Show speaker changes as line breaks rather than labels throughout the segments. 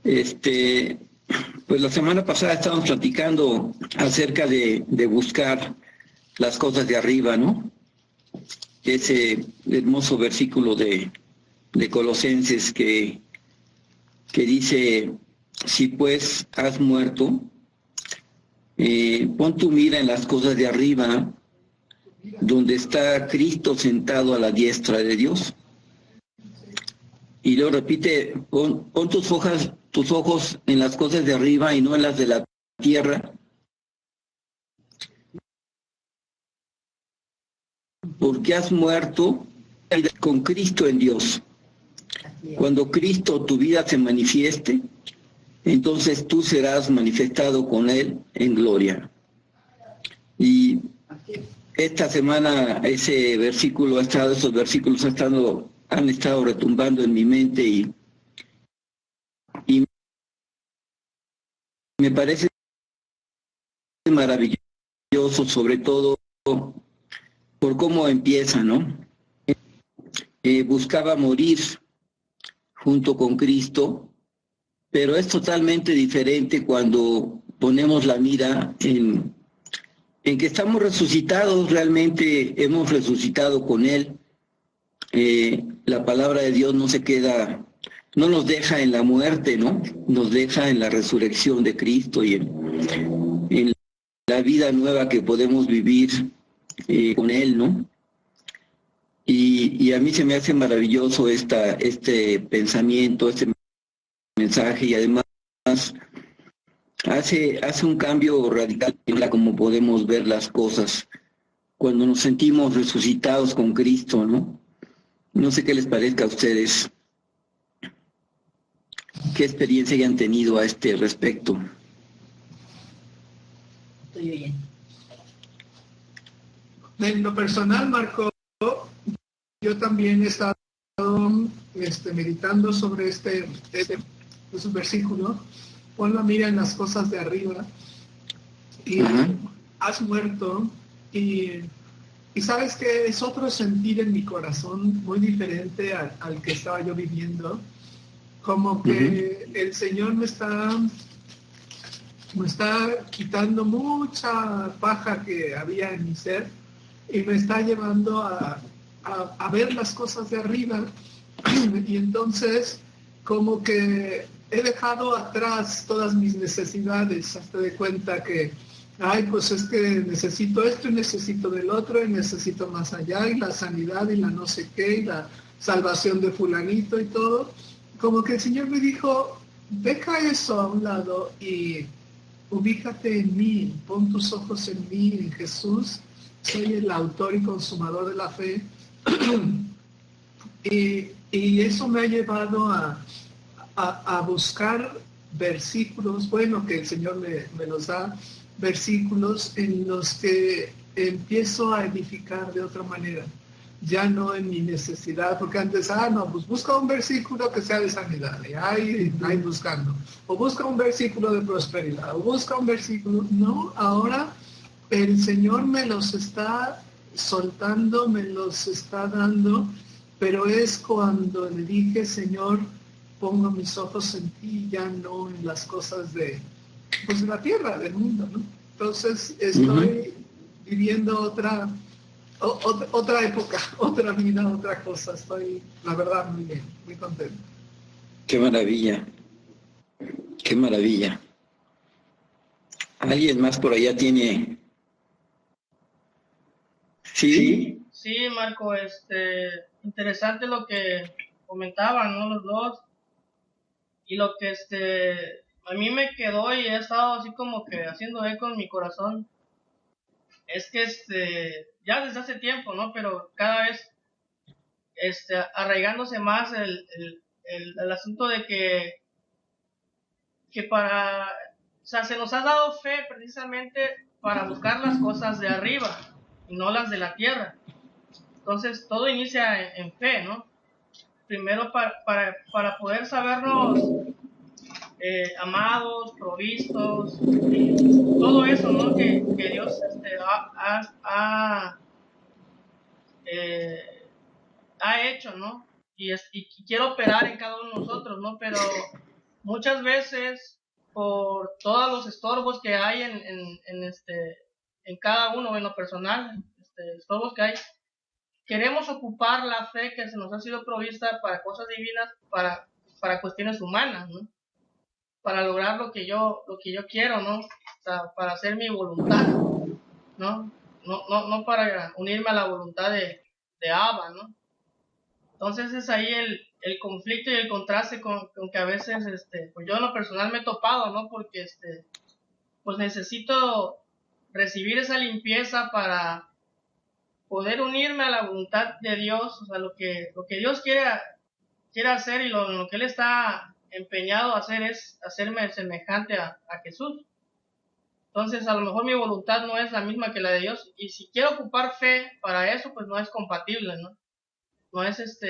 Este, pues la semana pasada estábamos platicando acerca de buscar las cosas de arriba, ¿no? Ese hermoso versículo de Colosenses que dice, si pues has muerto, pon tu mira en las cosas de arriba, donde está Cristo sentado a la diestra de Dios. Y luego repite, pon tus ojos en las cosas de arriba y no en las de la tierra, porque has muerto con Cristo en Dios. Cuando Cristo tu vida se manifieste, entonces tú serás manifestado con Él en gloria. Y esta semana esos versículos han estado retumbando en mi mente y me parece maravilloso, sobre todo por cómo empieza, ¿no? Buscaba morir junto con Cristo, pero es totalmente diferente cuando ponemos la mira en que estamos resucitados, realmente hemos resucitado con Él. La palabra de Dios no nos deja en la muerte, ¿no? Nos deja en la resurrección de Cristo y en la vida nueva que podemos vivir con Él, ¿no? Y a mí se me hace maravilloso este pensamiento, este mensaje, y además hace un cambio radical en la cómo podemos ver las cosas cuando nos sentimos resucitados con Cristo, ¿no? No sé qué les parezca a ustedes, qué experiencia hayan tenido a este respecto.
Estoy oyendo.
En lo personal, Marco, yo también he estado meditando sobre este versículo. Pon la mira en las cosas de arriba y has muerto y sabes que es otro sentir en mi corazón muy diferente al que estaba yo viviendo, como que el Señor me está quitando mucha paja que había en mi ser y me está llevando a ver las cosas de arriba. Y entonces como que he dejado atrás todas mis necesidades, hasta de cuenta que pues es que necesito esto y necesito del otro y necesito más allá y la sanidad y la no sé qué y la salvación de fulanito y todo. Como que el Señor me dijo, deja eso a un lado y ubícate en mí, pon tus ojos en mí, en Jesús. Soy el autor y consumador de la fe. y eso me ha llevado a buscar versículos, bueno, que el Señor me los da, versículos en los que empiezo a edificar de otra manera, ya no en mi necesidad, porque antes, pues busca un versículo que sea de sanidad, y ahí buscando, o busca un versículo de prosperidad, o busca un versículo, no, ahora el Señor me los está soltando, me los está dando, pero es cuando le dije, Señor, pongo mis ojos en ti, ya no en las cosas de la tierra, del mundo, ¿no? Entonces estoy viviendo otra época, otra vida, otra cosa. Estoy, la verdad, muy bien, muy contento.
Qué maravilla, qué maravilla. ¿Alguien más por allá tiene? ¿Sí?
Sí, Marco, interesante lo que comentaban, ¿no? Los dos. Y lo que a mí me quedó y he estado así como que haciendo eco en mi corazón, es que ya desde hace tiempo, ¿no? Pero cada vez arraigándose más el asunto de que o sea, se nos ha dado fe precisamente para buscar las cosas de arriba y no las de la tierra. Entonces todo inicia en fe, ¿no? Primero para poder sabernos amados, provistos, todo eso, ¿no? Que Dios ha hecho, ¿no? Y quiere operar en cada uno de nosotros, ¿no? Pero muchas veces por todos los estorbos que hay en cada uno, en lo personal, estorbos que hay, queremos ocupar la fe que se nos ha sido provista para cosas divinas, para cuestiones humanas, ¿no? Para lograr lo que yo quiero, ¿no? O sea, para hacer mi voluntad, ¿no? No para unirme a la voluntad de Abba, ¿no? Entonces es ahí el conflicto y el contraste con que a veces, pues yo en lo personal me he topado, ¿no? Porque, pues necesito recibir esa limpieza para poder unirme a la voluntad de Dios, o sea, lo que Dios quiere hacer y lo que Él está empeñado a hacer es hacerme semejante a Jesús. Entonces, a lo mejor mi voluntad no es la misma que la de Dios, y si quiero ocupar fe para eso, pues no es compatible, ¿no? No es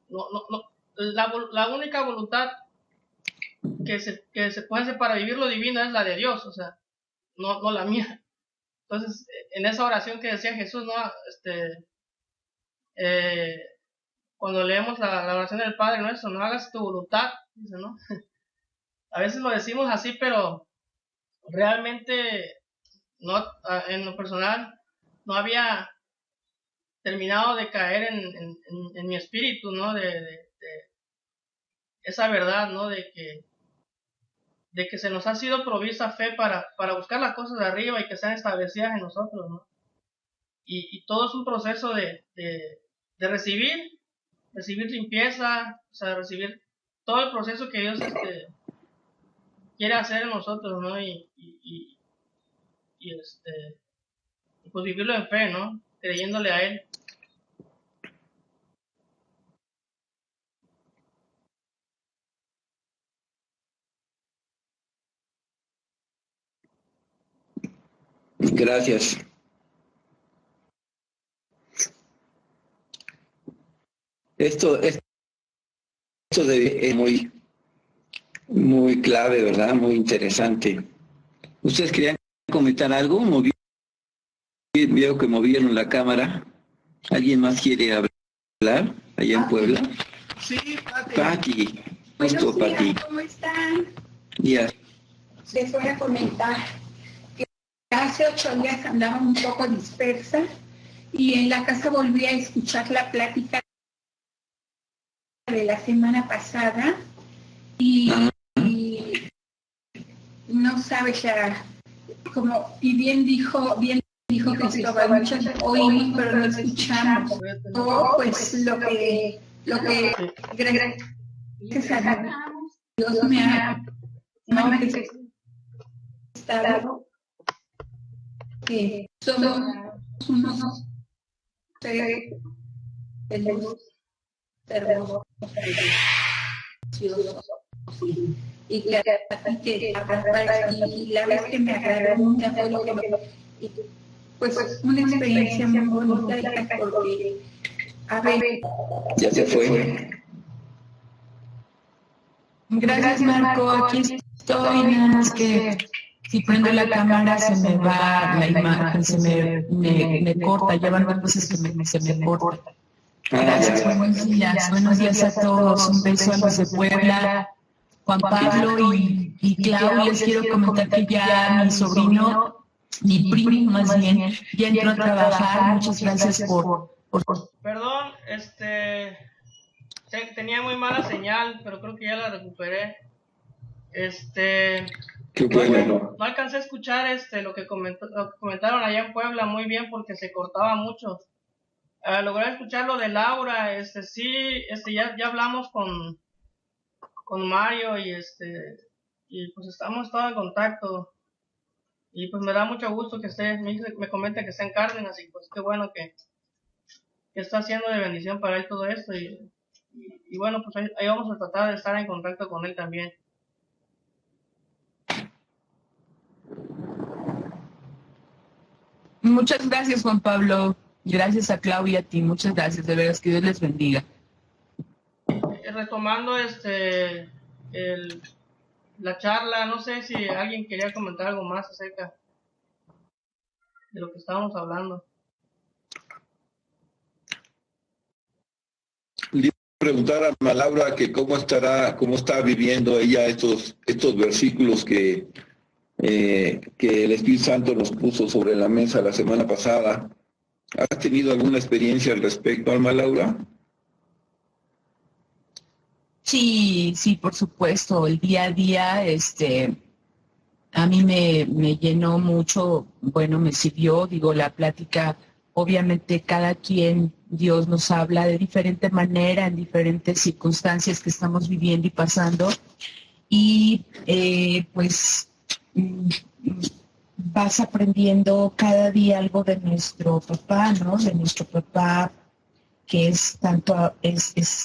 no, la única voluntad que se puede hacer para vivir lo divino es la de Dios, o sea, no la mía. Entonces, en esa oración que decía Jesús, ¿no? Eh, Cuando leemos la oración del Padre Nuestro, no hagas tu voluntad, dice, ¿no? A veces lo decimos así, pero realmente no, en lo personal, no había terminado de caer en mi espíritu, ¿no? De esa verdad, ¿no? De que se nos ha sido provista fe para buscar las cosas de arriba y que sean establecidas en nosotros, ¿no? Y todo es un proceso de recibir limpieza, o sea, recibir todo el proceso que Dios quiere hacer en nosotros, ¿no? Y, y pues vivirlo en fe, ¿no? Creyéndole a Él.
Gracias. Esto es muy, muy clave, ¿verdad? Muy interesante. ¿Ustedes querían comentar algo? Veo que movieron la cámara. ¿Alguien más quiere hablar allá en Puebla?
Sí,
Pati.
Buenos días,
Pati.
¿cómo están?
Ya.
Les voy a comentar que hace 8 días andaba un poco dispersa y en la casa volví a escuchar la plática de la semana pasada y no sabes ya, como, y bien dijo Cristóbal, muchas oímos pero no escuchamos. Pues lo que gracias a Dios me ha manifestado que somos unos seres de luz hermosos y que la vez que me agradó mucho fue lo que pues una experiencia muy bonita porque a ver,
Ya se fue.
Gracias, Marco. Aquí estoy, nada más que si prendo la cámara se me va la imagen, me corta, ya van veces que se me corta. Gracias, buenos días a todos, un beso a los de Puebla, Juan Pablo y Clau. Les quiero comentar que ya mi sobrino, mi primo más bien, ya entró a trabajar. Muchas gracias por...
Perdón, tenía muy mala señal, pero creo que ya la recuperé.
Qué bueno.
No alcancé a escuchar lo que comentaron allá en Puebla muy bien porque se cortaba mucho. Logré escuchar lo de Laura, sí, ya hablamos con Mario y pues estamos todos en contacto. Y pues me da mucho gusto que me comente que está en Cárdenas y pues qué bueno que está haciendo de bendición para él todo esto y bueno, pues ahí vamos a tratar de estar en contacto con él también.
Muchas gracias, Juan Pablo. Gracias a Claudia y a ti. Muchas gracias. De veras, que Dios les bendiga.
Retomando la charla, no sé si alguien quería comentar algo más acerca de lo que estábamos hablando.
preguntar a Alma Laura que cómo está viviendo ella estos versículos que el Espíritu Santo nos puso sobre la mesa la semana pasada. ¿Has tenido alguna experiencia al respecto, Alma Laura?
Sí, por supuesto. El día a día, a mí me llenó mucho, bueno, me sirvió, digo, la plática. Obviamente cada quien, Dios nos habla de diferente manera, en diferentes circunstancias que estamos viviendo y pasando. Y pues vas aprendiendo cada día algo de nuestro papá, ¿no? De nuestro papá, que es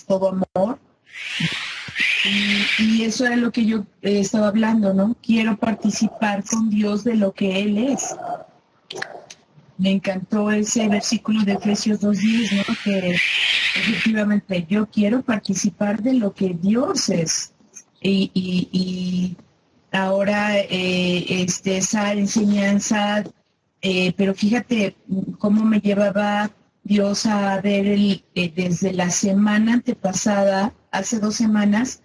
todo amor. Y eso era lo que yo estaba hablando, ¿no? Quiero participar con Dios de lo que Él es. Me encantó ese versículo de Efesios 2:10, ¿no? Que efectivamente yo quiero participar de lo que Dios es. Y ahora esa enseñanza, pero fíjate cómo me llevaba Dios a ver desde la semana antepasada, hace 2 semanas,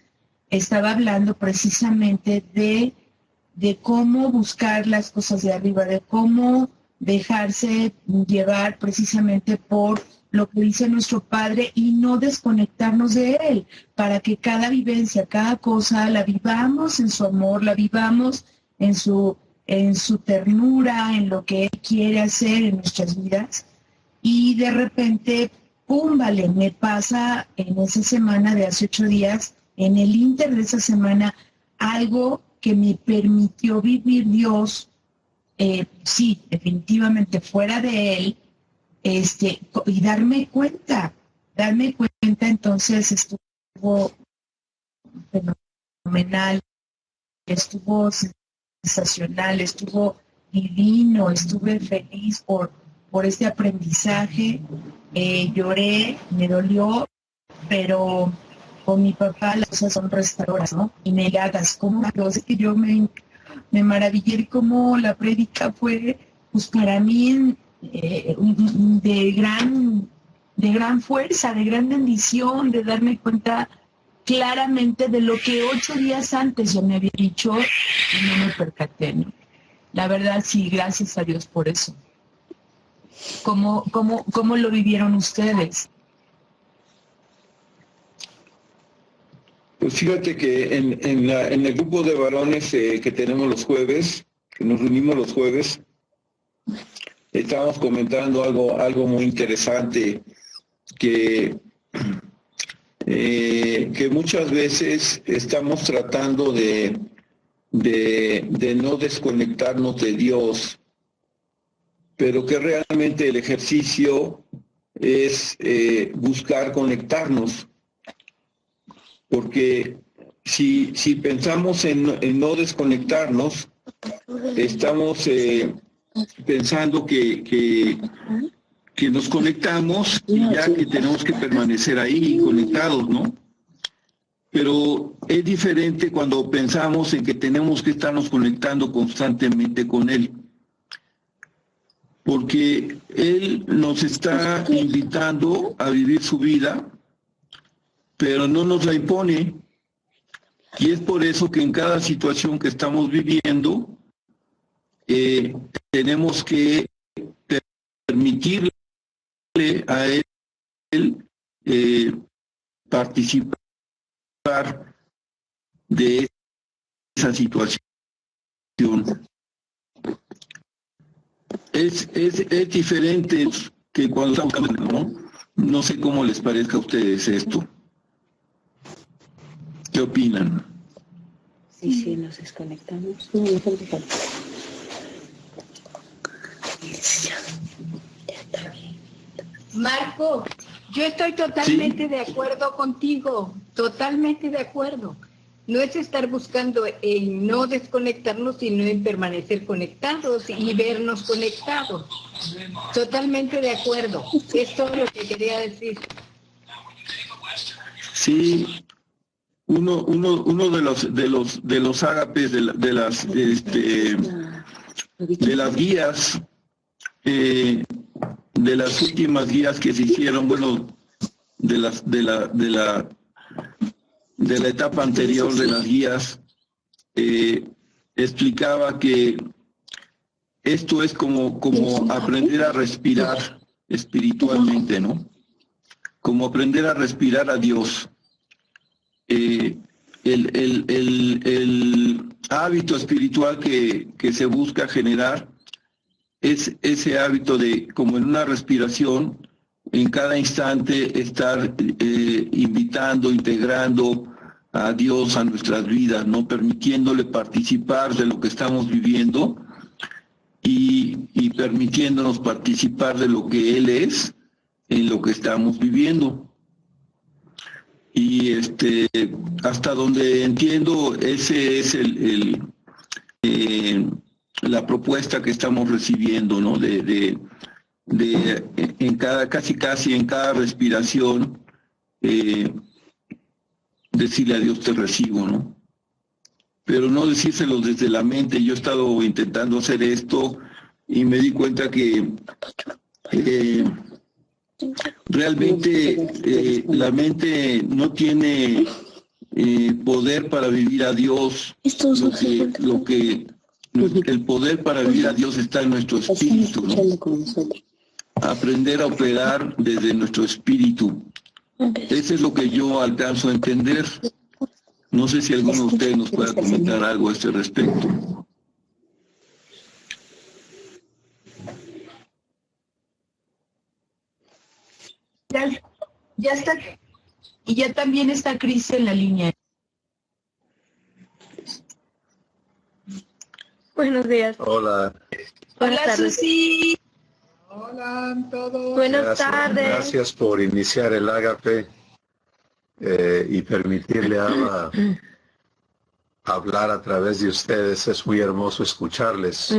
estaba hablando precisamente de cómo buscar las cosas de arriba, de cómo dejarse llevar precisamente por lo que dice nuestro Padre y no desconectarnos de Él, para que cada vivencia, cada cosa la vivamos en su amor, la vivamos en su ternura, en lo que Él quiere hacer en nuestras vidas. Y de repente, pum, vale, me pasa en esa semana de hace 8 días, en el inter de esa semana, algo que me permitió vivir Dios, sí, definitivamente fuera de Él, y darme cuenta, entonces estuvo fenomenal, estuvo sensacional, estuvo divino, estuve feliz por este aprendizaje, lloré, me dolió, pero con mi papá las cosas son restauradas, ¿no? Y negadas, como que yo me maravillé de cómo la prédica fue, pues para mí, de gran fuerza, de gran bendición, de darme cuenta claramente de lo que 8 días antes yo me había dicho y no me percaté, ¿no? La verdad, sí, gracias a Dios por eso. ¿Cómo lo vivieron ustedes?
Pues fíjate que en el grupo de varones que tenemos los jueves, que nos reunimos los jueves, estábamos comentando algo muy interesante, que muchas veces estamos tratando de no desconectarnos de Dios, pero que realmente el ejercicio es buscar conectarnos, porque si pensamos en no desconectarnos, estamos pensando que nos conectamos y ya que tenemos que permanecer ahí conectados, ¿no? Pero es diferente cuando pensamos en que tenemos que estarnos conectando constantemente con Él, porque Él nos está invitando a vivir su vida, pero no nos la impone. Y es por eso que en cada situación que estamos viviendo, tenemos que permitirle a Él participar de esa situación. Es diferente que cuando estamos, ¿no? No sé cómo les parezca a ustedes esto. ¿Qué opinan?
Sí, nos desconectamos. No, falta. Ya está bien.
Marco, yo estoy totalmente de acuerdo contigo, totalmente de acuerdo. No es estar buscando en no desconectarnos, sino en permanecer conectados y vernos conectados. Totalmente de acuerdo. Es todo lo que quería decir.
Sí, uno de los ágapes de las guías, de las últimas guías que se hicieron, bueno, la etapa anterior de las guías, explicaba que esto es como aprender a respirar espiritualmente, ¿no? Como aprender a respirar a Dios. El hábito espiritual que se busca generar es ese hábito de, como en una respiración, en cada instante estar invitando, integrando a Dios a nuestras vidas, ¿no? Permitiéndole participar de lo que estamos viviendo y permitiéndonos participar de lo que Él es en lo que estamos viviendo. Y hasta donde entiendo, ese es la propuesta que estamos recibiendo, ¿no? En casi en cada respiración, decirle a Dios te recibo, ¿no? Pero no decírselo desde la mente. Yo he estado intentando hacer esto y me di cuenta que realmente la mente no tiene poder para vivir a Dios. El poder para vivir a Dios está en nuestro espíritu, ¿no? Aprender a operar desde nuestro espíritu. Eso es lo que yo alcanzo a entender. No sé si alguno de ustedes nos pueda comentar algo a este respecto.
Ya está, y ya también está Cris en la línea.
Buenos días.
Hola.
Hola, Susi.
Hola a todos.
Buenas tardes.
Gracias por iniciar el Ágape y permitirle a hablar a través de ustedes. Es muy hermoso escucharles.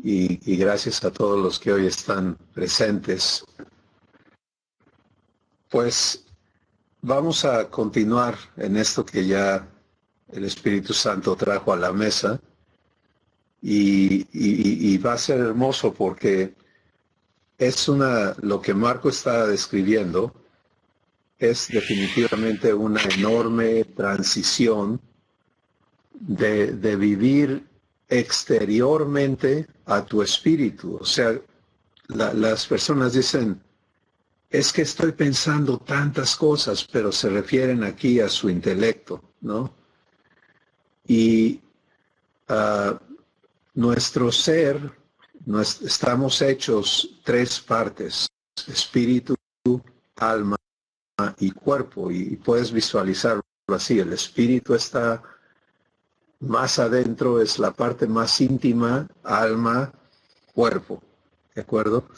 Y gracias a todos los que hoy están presentes. Pues vamos a continuar en esto que ya el Espíritu Santo trajo a la mesa y va a ser hermoso porque es lo que Marco está describiendo es definitivamente una enorme transición de vivir exteriormente a tu espíritu. O sea, las personas dicen, es que estoy pensando tantas cosas, pero se refieren aquí a su intelecto, ¿no? Y nuestro ser, estamos hechos tres partes, espíritu, alma y cuerpo, y puedes visualizarlo así. El espíritu está más adentro, es la parte más íntima, alma, cuerpo, ¿de acuerdo?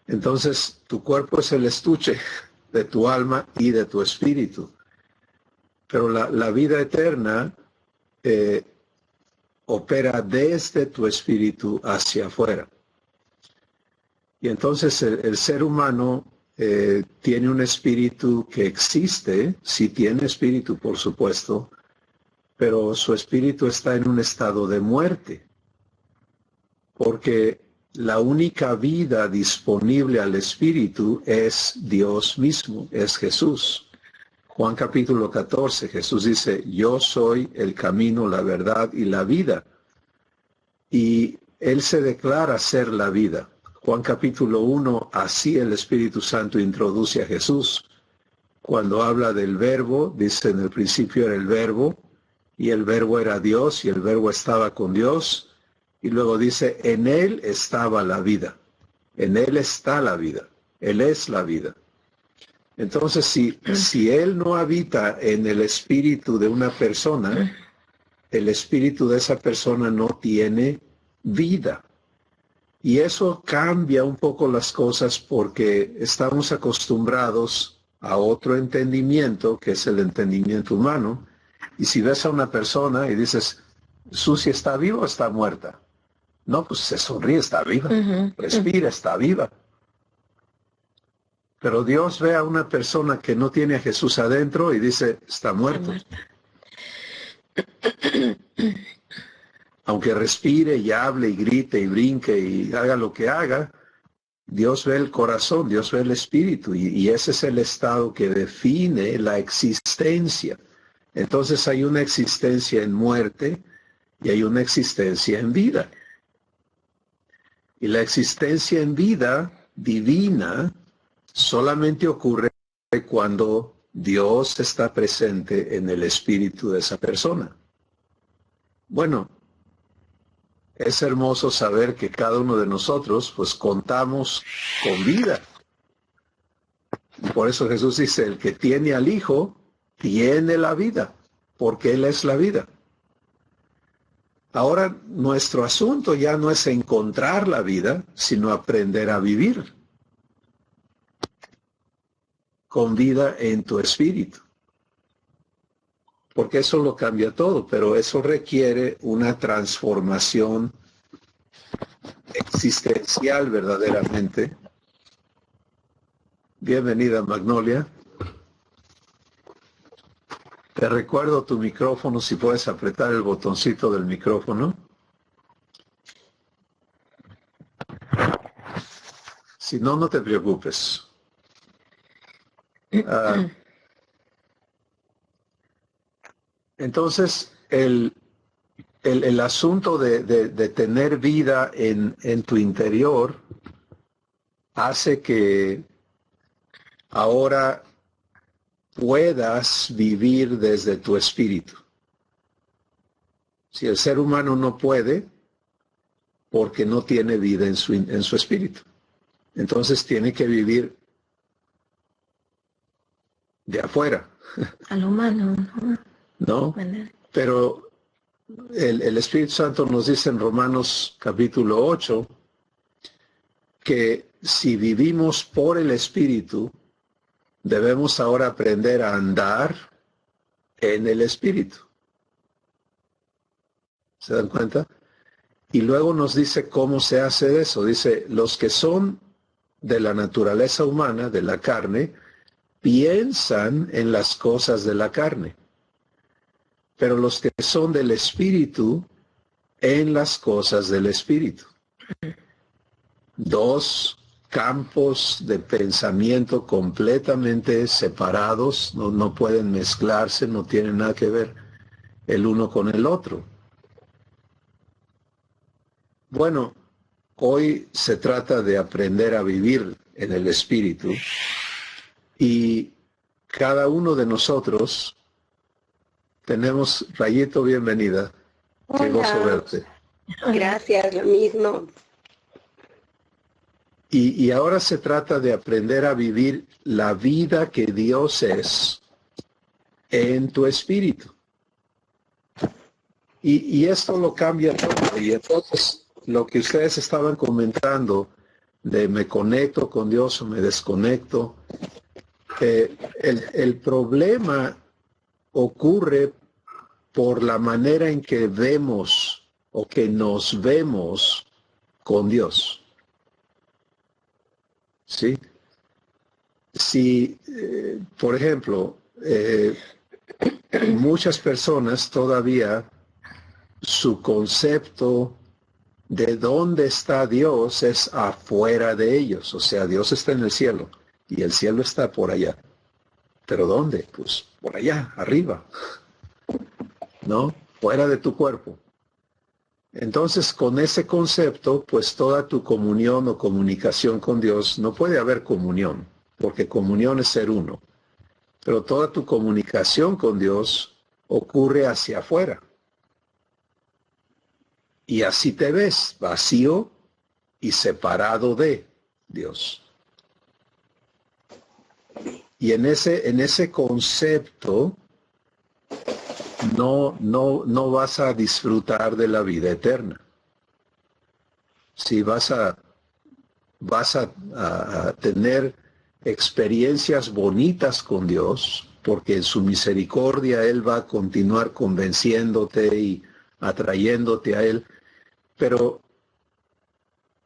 Entonces, tu cuerpo es el estuche de tu alma y de tu espíritu. Pero la vida eterna opera desde tu espíritu hacia afuera. Y entonces el ser humano tiene un espíritu que existe, sí tiene espíritu, por supuesto, pero su espíritu está en un estado de muerte, porque la única vida disponible al espíritu es Dios mismo, es Jesús. Juan capítulo 14, Jesús dice, yo soy el camino, la verdad y la vida. Y Él se declara ser la vida. Juan capítulo 1, así el Espíritu Santo introduce a Jesús. Cuando habla del verbo, dice en el principio era el verbo, y el verbo era Dios, y el verbo estaba con Dios. Y luego dice, en Él estaba la vida. En Él está la vida. Él es la vida. Entonces, si Él no habita en el espíritu de una persona, el espíritu de esa persona no tiene vida. Y eso cambia un poco las cosas porque estamos acostumbrados a otro entendimiento, que es el entendimiento humano. Y si ves a una persona y dices, Susi, ¿está viva o está muerta? No, pues se sonríe, está viva. Respira, está viva. Pero Dios ve a una persona que no tiene a Jesús adentro y dice, está muerto. Aunque respire y hable y grite y brinque y haga lo que haga, Dios ve el corazón, Dios ve el espíritu, y ese es el estado que define la existencia. Entonces hay una existencia en muerte y hay una existencia en vida. Y la existencia en vida divina solamente ocurre cuando Dios está presente en el espíritu de esa persona. Bueno, es hermoso saber que cada uno de nosotros pues contamos con vida. Por eso Jesús dice, el que tiene al Hijo tiene la vida, porque Él es la vida. Ahora nuestro asunto ya no es encontrar la vida, sino aprender a vivir con vida en tu espíritu. Porque eso lo cambia todo, pero eso requiere una transformación existencial verdaderamente. Bienvenida, Magnolia. Te recuerdo tu micrófono, si puedes apretar el botoncito del micrófono. Si no, no te preocupes. Entonces, el asunto de tener vida en tu interior hace que ahora puedas vivir desde tu espíritu. Si el ser humano no puede, porque no tiene vida en su espíritu. Entonces tiene que vivir de afuera.
A lo humano,
¿No? Pero el Espíritu Santo nos dice en Romanos capítulo 8 que si vivimos por el Espíritu, debemos ahora aprender a andar en el Espíritu. ¿Se dan cuenta? Y luego nos dice cómo se hace eso. Dice, los que son de la naturaleza humana, de la carne, piensan en las cosas de la carne. Pero los que son del Espíritu, en las cosas del Espíritu. Dos campos de pensamiento completamente separados, no pueden mezclarse, no tienen nada que ver el uno con el otro. Bueno, hoy se trata de aprender a vivir en el Espíritu y cada uno de nosotros tenemos, Rayito, bienvenida. Qué gozo verte.
Gracias, lo mismo.
Y ahora se trata de aprender a vivir la vida que Dios es en tu espíritu. Y esto lo cambia todo. Y entonces, lo que ustedes estaban comentando de me conecto con Dios o me desconecto, el problema ocurre por la manera en que vemos o que nos vemos con Dios. ¿Sí? Si, por ejemplo, muchas personas todavía su concepto de dónde está Dios es afuera de ellos. O sea, Dios está en el cielo y el cielo está por allá. ¿Pero dónde? Pues por allá, arriba. ¿No? Fuera de tu cuerpo. Entonces, con ese concepto, pues toda tu comunión o comunicación con Dios, no puede haber comunión, porque comunión es ser uno. Pero toda tu comunicación con Dios ocurre hacia afuera. Y así te ves, vacío y separado de Dios. Y en ese concepto no vas a disfrutar de la vida eterna. Si vas a tener experiencias bonitas con Dios, porque en su misericordia Él va a continuar convenciéndote y atrayéndote a Él, pero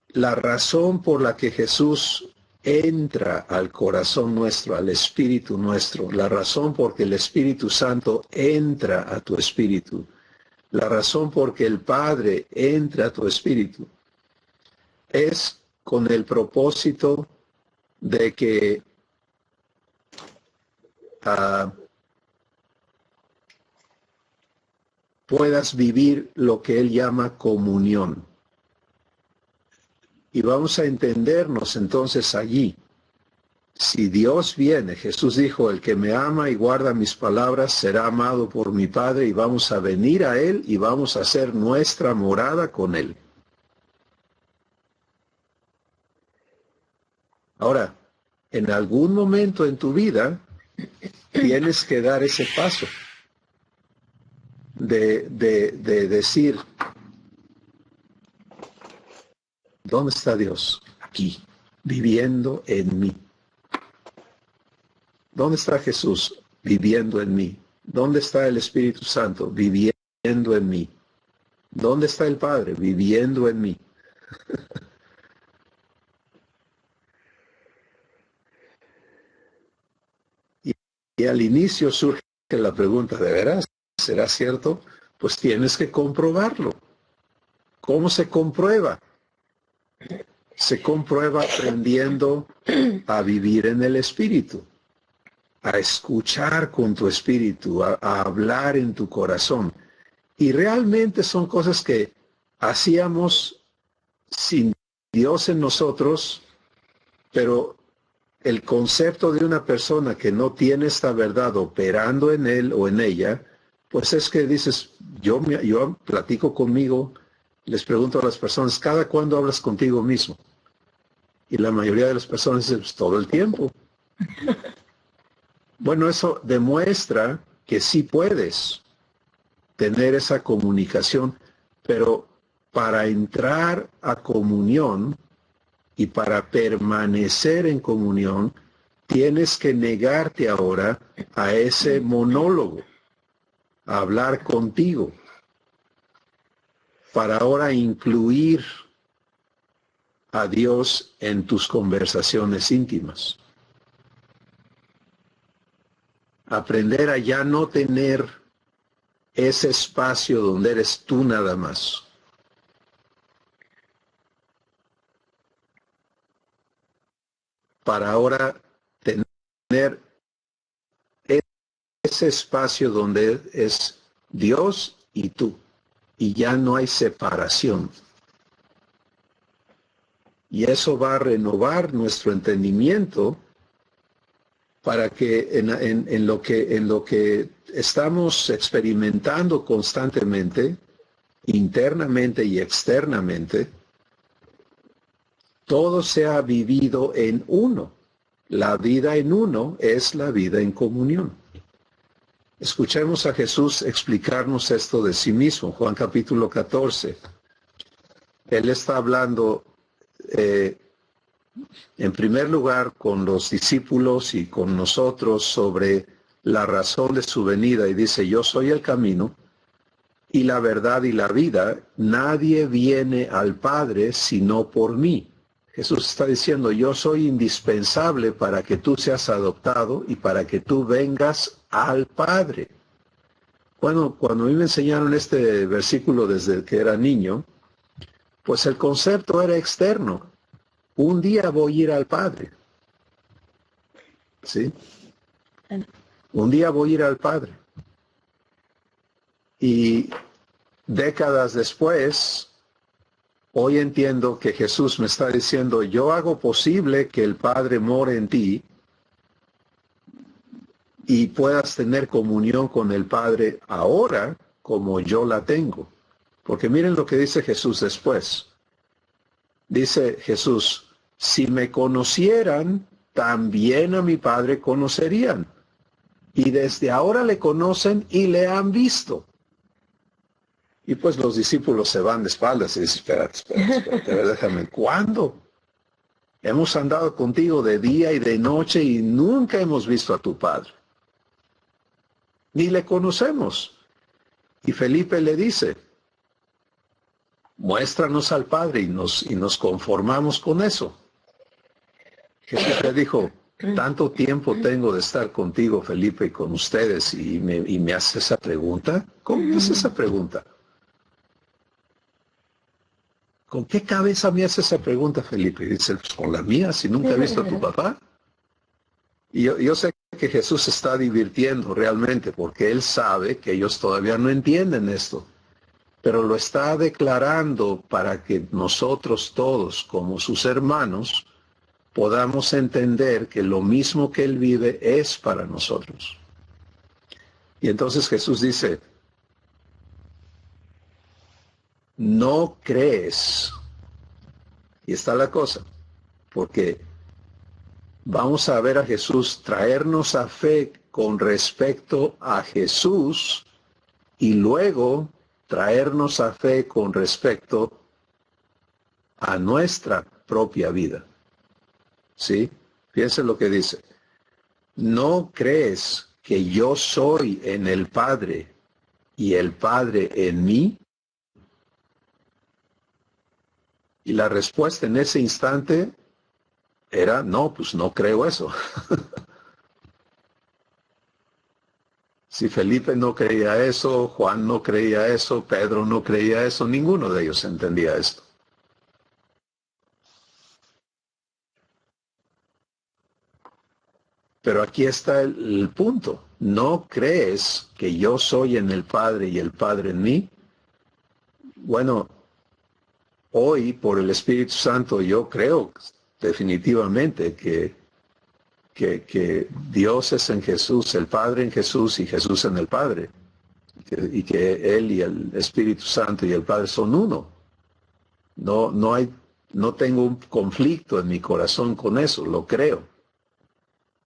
la razón por la que Jesús entra al corazón nuestro, al espíritu nuestro, la razón por que el Espíritu Santo entra a tu espíritu, la razón por que el Padre entra a tu espíritu, es con el propósito de que puedas vivir lo que él llama comunión. Y vamos a entendernos entonces allí. Si Dios viene, Jesús dijo, el que me ama y guarda mis palabras será amado por mi Padre, y vamos a venir a él y vamos a hacer nuestra morada con él. Ahora, en algún momento en tu vida tienes que dar ese paso de decir, ¿dónde está Dios? Aquí, viviendo en mí. ¿Dónde está Jesús? Viviendo en mí. ¿Dónde está el Espíritu Santo? Viviendo en mí. ¿Dónde está el Padre? Viviendo en mí. Y al inicio surge la pregunta, ¿de veras? ¿Será cierto? Pues tienes que comprobarlo. ¿Cómo se comprueba? Se comprueba aprendiendo a vivir en el Espíritu, a escuchar con tu espíritu, a hablar en tu corazón. Y realmente son cosas que hacíamos sin Dios en nosotros, pero el concepto de una persona que no tiene esta verdad operando en él o en ella, pues es que dices, yo platico conmigo, les pregunto a las personas, ¿cada cuándo hablas contigo mismo? Y la mayoría de las personas dicen, pues, todo el tiempo. Bueno, eso demuestra que sí puedes tener esa comunicación, pero para entrar a comunión y para permanecer en comunión, tienes que negarte ahora a ese monólogo, a hablar contigo, para ahora incluir a Dios en tus conversaciones íntimas. Aprender a ya no tener ese espacio donde eres tú nada más. Para ahora tener ese espacio donde es Dios y tú. Y ya no hay separación. Y eso va a renovar nuestro entendimiento para que en lo que estamos experimentando constantemente, internamente y externamente, todo sea vivido en uno. La vida en uno es la vida en comunión. Escuchemos a Jesús explicarnos esto de sí mismo, Juan capítulo 14. Él está hablando en primer lugar con los discípulos y con nosotros sobre la razón de su venida y dice, yo soy el camino y la verdad y la vida, nadie viene al Padre sino por mí. Jesús está diciendo, yo soy indispensable para que tú seas adoptado y para que tú vengas al Padre. Bueno, cuando a mí me enseñaron este versículo desde que era niño, pues el concepto era externo. Un día voy a ir al Padre. ¿Sí? Un día voy a ir al Padre. Y décadas después, hoy entiendo que Jesús me está diciendo, yo hago posible que el Padre more en ti y puedas tener comunión con el Padre ahora como yo la tengo. Porque miren lo que dice Jesús después. Dice Jesús, si me conocieran, también a mi Padre conocerían. Y desde ahora le conocen y le han visto. Y pues los discípulos se van de espaldas y dicen, espérate, déjame. ¿Cuándo? Hemos andado contigo de día y de noche y nunca hemos visto a tu Padre. Ni le conocemos. Y Felipe le dice, muéstranos al Padre y nos conformamos con eso. Jesús le dijo, tanto tiempo tengo de estar contigo, Felipe, y con ustedes, y me hace esa pregunta. ¿Cómo es esa pregunta? ¿Con qué cabeza me hace esa pregunta, Felipe? Y dice, pues con la mía, si nunca he visto a tu papá. Y yo sé que Jesús se está divirtiendo realmente, porque Él sabe que ellos todavía no entienden esto. Pero lo está declarando para que nosotros todos, como sus hermanos, podamos entender que lo mismo que Él vive es para nosotros. Y entonces Jesús dice, no crees. Y está la cosa, porque vamos a ver a Jesús traernos a fe con respecto a Jesús y luego traernos a fe con respecto a nuestra propia vida. ¿Sí? Fíjense lo que dice. ¿No crees que yo soy en el Padre y el Padre en mí? Y la respuesta en ese instante era, no, pues no creo eso. Si Felipe no creía eso, Juan no creía eso, Pedro no creía eso, ninguno de ellos entendía esto. Pero aquí está el punto. ¿No crees que yo soy en el Padre y el Padre en mí? Bueno, hoy por el Espíritu Santo yo creo definitivamente que Dios es en Jesús, el Padre en Jesús y Jesús en el Padre. Y que Él y el Espíritu Santo y el Padre son uno. No tengo un conflicto en mi corazón con eso, lo creo.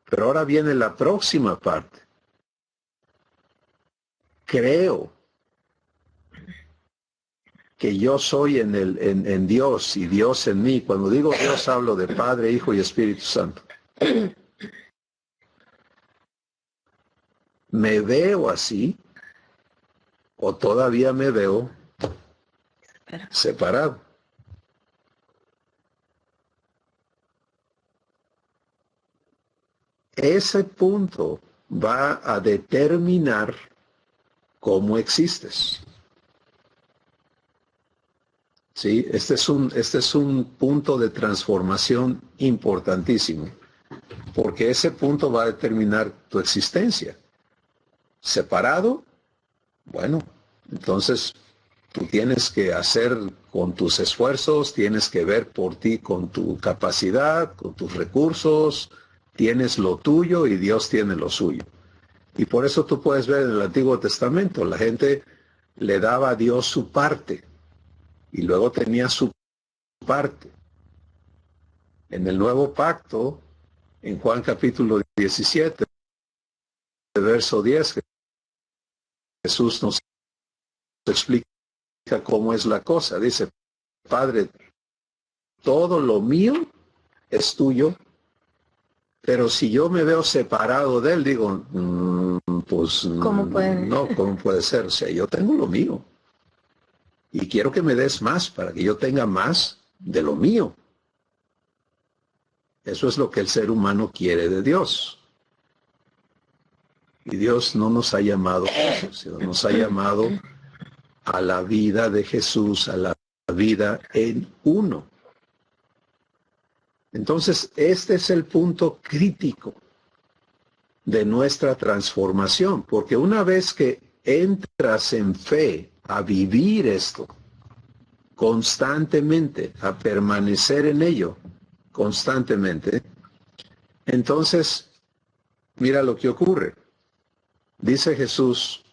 Pero ahora viene la próxima parte. Creo que yo soy en Dios y Dios en mí. Cuando digo Dios hablo de Padre, Hijo y Espíritu Santo. ¿Me veo así? ¿O todavía me veo separado? Ese punto va a determinar cómo existes. ¿Sí? Este es un punto de transformación importantísimo, porque ese punto va a determinar tu existencia. ¿Separado? Bueno, entonces tú tienes que hacer con tus esfuerzos, tienes que ver por ti con tu capacidad, con tus recursos, tienes lo tuyo y Dios tiene lo suyo. Y por eso tú puedes ver en el Antiguo Testamento, la gente le daba a Dios su parte y luego tenía su parte. En el Nuevo Pacto, en Juan capítulo 17, verso 10, Jesús nos explica cómo es la cosa. Dice, Padre, todo lo mío es tuyo, pero si yo me veo separado de Él, digo, pues
¿Cómo puede?
no, ¿cómo puede ser? O sea, yo tengo lo mío. Y quiero que me des más para que yo tenga más de lo mío. Eso es lo que el ser humano quiere de Dios. Y Dios no nos ha llamado a eso, sino nos ha llamado a la vida de Jesús, a la vida en uno. Entonces, este es el punto crítico de nuestra transformación, porque una vez que entras en fe a vivir esto constantemente, a permanecer en ello constantemente, entonces, mira lo que ocurre. Dice Jesús,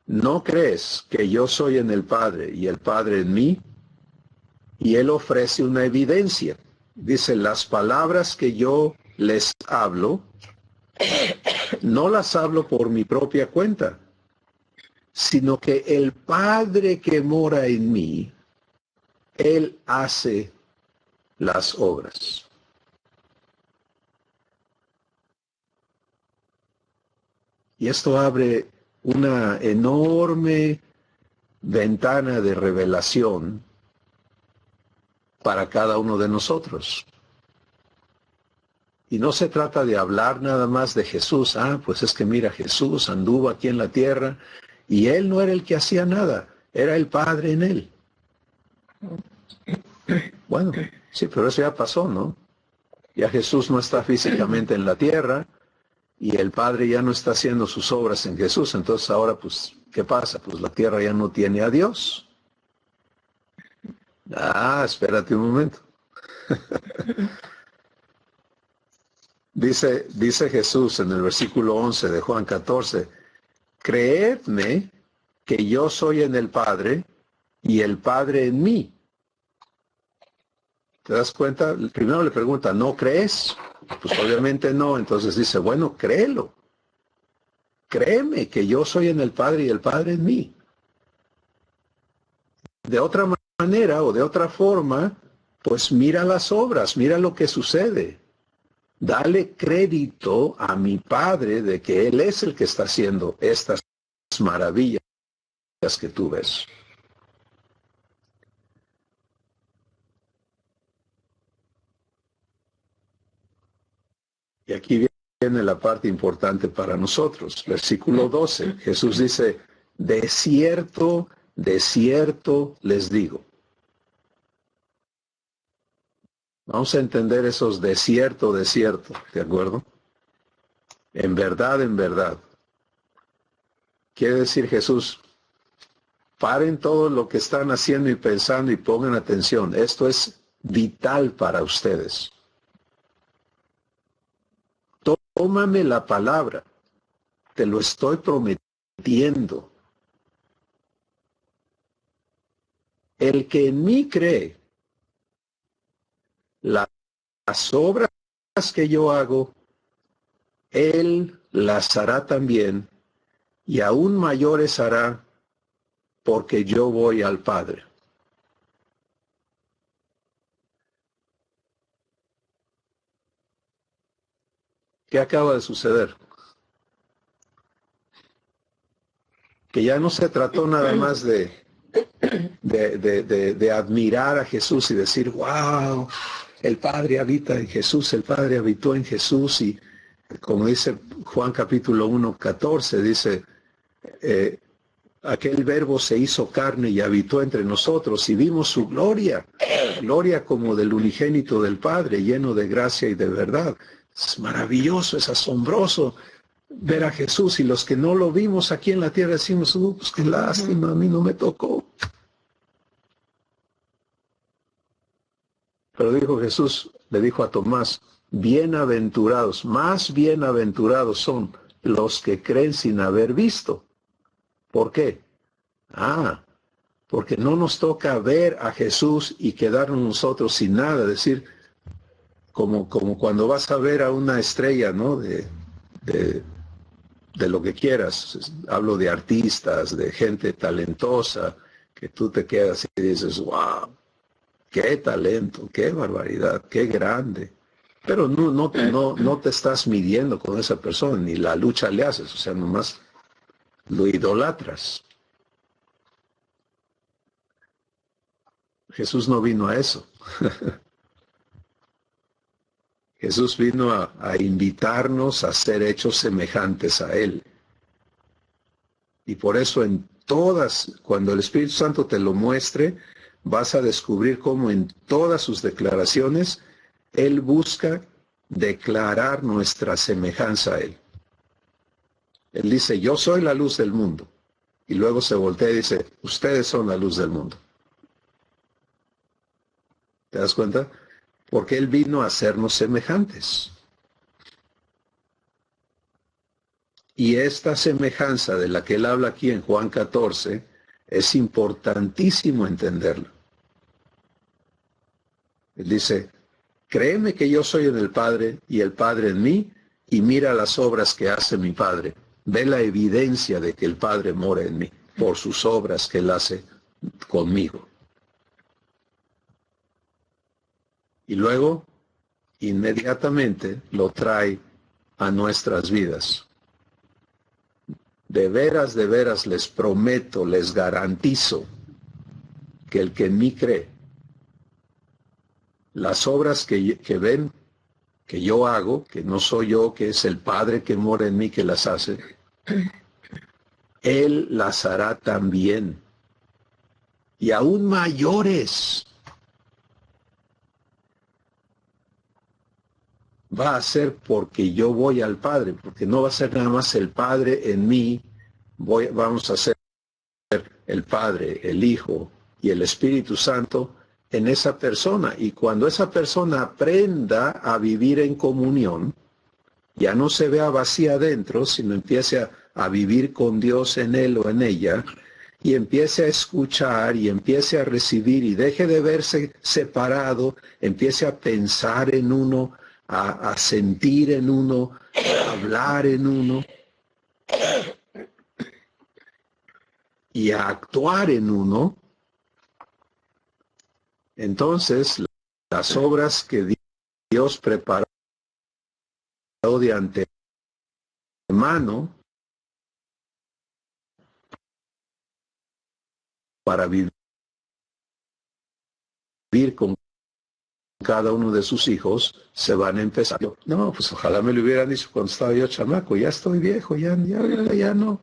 ¿no crees que yo soy en el Padre y el Padre en mí? Y Él ofrece una evidencia. Dice, las palabras que yo les hablo, no las hablo por mi propia cuenta, sino que el Padre que mora en mí, Él hace las obras. Y esto abre una enorme ventana de revelación para cada uno de nosotros. Y no se trata de hablar nada más de Jesús. Pues es que mira, Jesús anduvo aquí en la tierra y Él no era el que hacía nada, era el Padre en Él. Bueno, sí, pero eso ya pasó, ¿no? Ya Jesús no está físicamente en la tierra y el Padre ya no está haciendo sus obras en Jesús. Entonces ahora, pues, ¿qué pasa? Pues la tierra ya no tiene a Dios. Ah, espérate un momento. Dice Jesús en el versículo 11 de Juan 14, creedme que yo soy en el Padre y el Padre en mí. ¿Te das cuenta? Primero le pregunta, ¿no crees? Pues obviamente no. Entonces dice, bueno, créelo. Créeme que yo soy en el Padre y el Padre en mí. De otra manera o de otra forma, pues mira las obras, mira lo que sucede. Dale crédito a mi Padre de que Él es el que está haciendo estas maravillas que tú ves. Y aquí viene la parte importante para nosotros. Versículo 12. Jesús dice, de cierto les digo. Vamos a entender esos de cierto, ¿de acuerdo? En verdad. Quiere decir Jesús, paren todo lo que están haciendo y pensando y pongan atención. Esto es vital para ustedes. Tómame la palabra. Te lo estoy prometiendo. El que en mí cree, las obras que yo hago, Él las hará también, y aún mayores hará, porque yo voy al Padre. ¿Qué acaba de suceder? Que ya no se trató nada más de admirar a Jesús y decir, wow, el Padre habita en Jesús, el Padre habitó en Jesús, y como dice Juan capítulo 1, 14, dice, aquel verbo se hizo carne y habitó entre nosotros y vimos su gloria, gloria como del unigénito del Padre, lleno de gracia y de verdad. Es maravilloso, es asombroso ver a Jesús, y los que no lo vimos aquí en la tierra decimos, pues qué lástima, a mí no me tocó. Pero dijo Jesús, le dijo a Tomás, bienaventurados, más bienaventurados son los que creen sin haber visto. ¿Por qué? Porque no nos toca ver a Jesús y quedarnos nosotros sin nada, decir, como cuando vas a ver a una estrella, ¿no? De lo que quieras, hablo de artistas, de gente talentosa, que tú te quedas y dices, wow, qué talento, qué barbaridad, qué grande. Pero no te estás midiendo con esa persona, ni la lucha le haces, o sea, nomás lo idolatras. Jesús no vino a eso. Jesús vino a invitarnos a ser hechos semejantes a Él. Y por eso cuando el Espíritu Santo te lo muestre, vas a descubrir cómo en todas sus declaraciones, Él busca declarar nuestra semejanza a Él. Él dice, yo soy la luz del mundo. Y luego se voltea y dice, ustedes son la luz del mundo. ¿Te das cuenta? Porque Él vino a hacernos semejantes. Y esta semejanza de la que Él habla aquí en Juan 14, es importantísimo entenderla. Él dice, créeme que yo soy en el Padre y el Padre en mí, y mira las obras que hace mi Padre. Ve la evidencia de que el Padre mora en mí, por sus obras que Él hace conmigo. Y luego, inmediatamente, lo trae a nuestras vidas. De veras les prometo, les garantizo, que el que en mí cree, las obras que ven, que yo hago, que no soy yo, que es el Padre que mora en mí que las hace, Él las hará también. y aún mayores va a ser porque yo voy al Padre, porque no va a ser nada más el Padre en mí, vamos a ser el Padre, el Hijo y el Espíritu Santo en esa persona. Y cuando esa persona aprenda a vivir en comunión, ya no se vea vacía adentro, sino empiece a vivir con Dios en él o en ella, y empiece a escuchar y empiece a recibir y deje de verse separado, empiece a pensar en uno, a sentir en uno, a hablar en uno y a actuar en uno. Entonces, las obras que Dios preparó de antemano para vivir con cada uno de sus hijos, se van a empezar. No, pues ojalá me lo hubieran dicho cuando estaba yo chamaco, ya estoy viejo, ya no.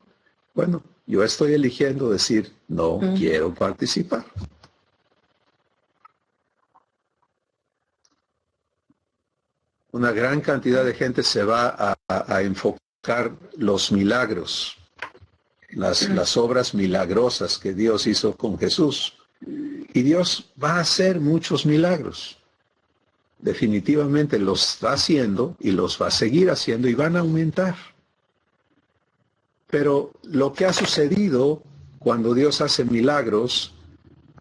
Bueno, yo estoy eligiendo decir, no quiero participar. Una gran cantidad de gente se va a enfocar los milagros, las obras milagrosas que Dios hizo con Jesús. Y Dios va a hacer muchos milagros. Definitivamente los está haciendo y los va a seguir haciendo y van a aumentar. Pero lo que ha sucedido cuando Dios hace milagros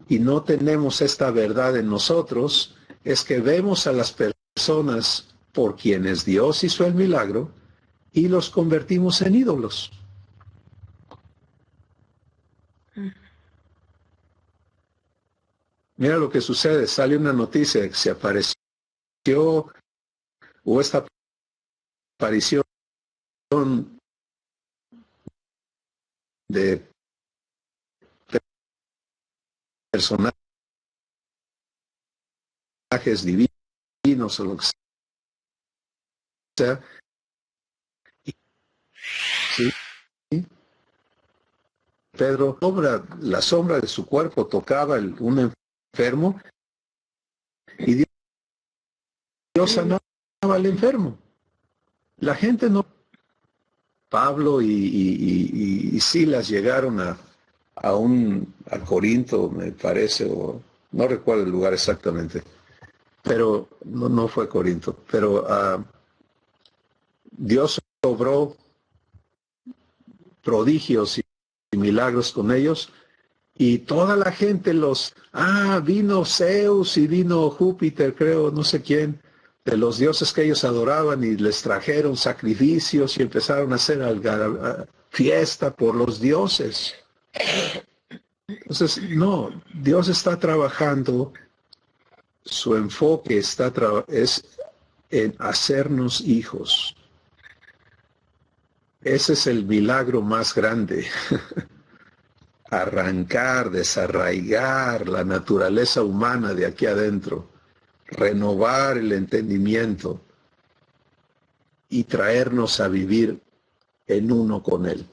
y no tenemos esta verdad en nosotros, es que vemos a las personas por quienes Dios hizo el milagro y los convertimos en ídolos. Mira lo que sucede, sale una noticia que se apareció o esta aparición de personajes divinos o lo que sea. ¿Sí? Pedro, la sombra de su cuerpo tocaba un enfermo y Dios sanaba al enfermo. La gente no. Pablo y Silas llegaron a Corinto, me parece, o no recuerdo el lugar exactamente, pero no fue Corinto, pero Dios obró prodigios y milagros con ellos, y toda la gente vino Zeus y vino Júpiter, creo, no sé quién, de los dioses que ellos adoraban, y les trajeron sacrificios y empezaron a hacer fiesta por los dioses. Entonces, no, Dios está trabajando, su enfoque es en hacernos hijos. Ese es el milagro más grande. Arrancar, desarraigar la naturaleza humana de aquí adentro, renovar el entendimiento y traernos a vivir en uno con Él.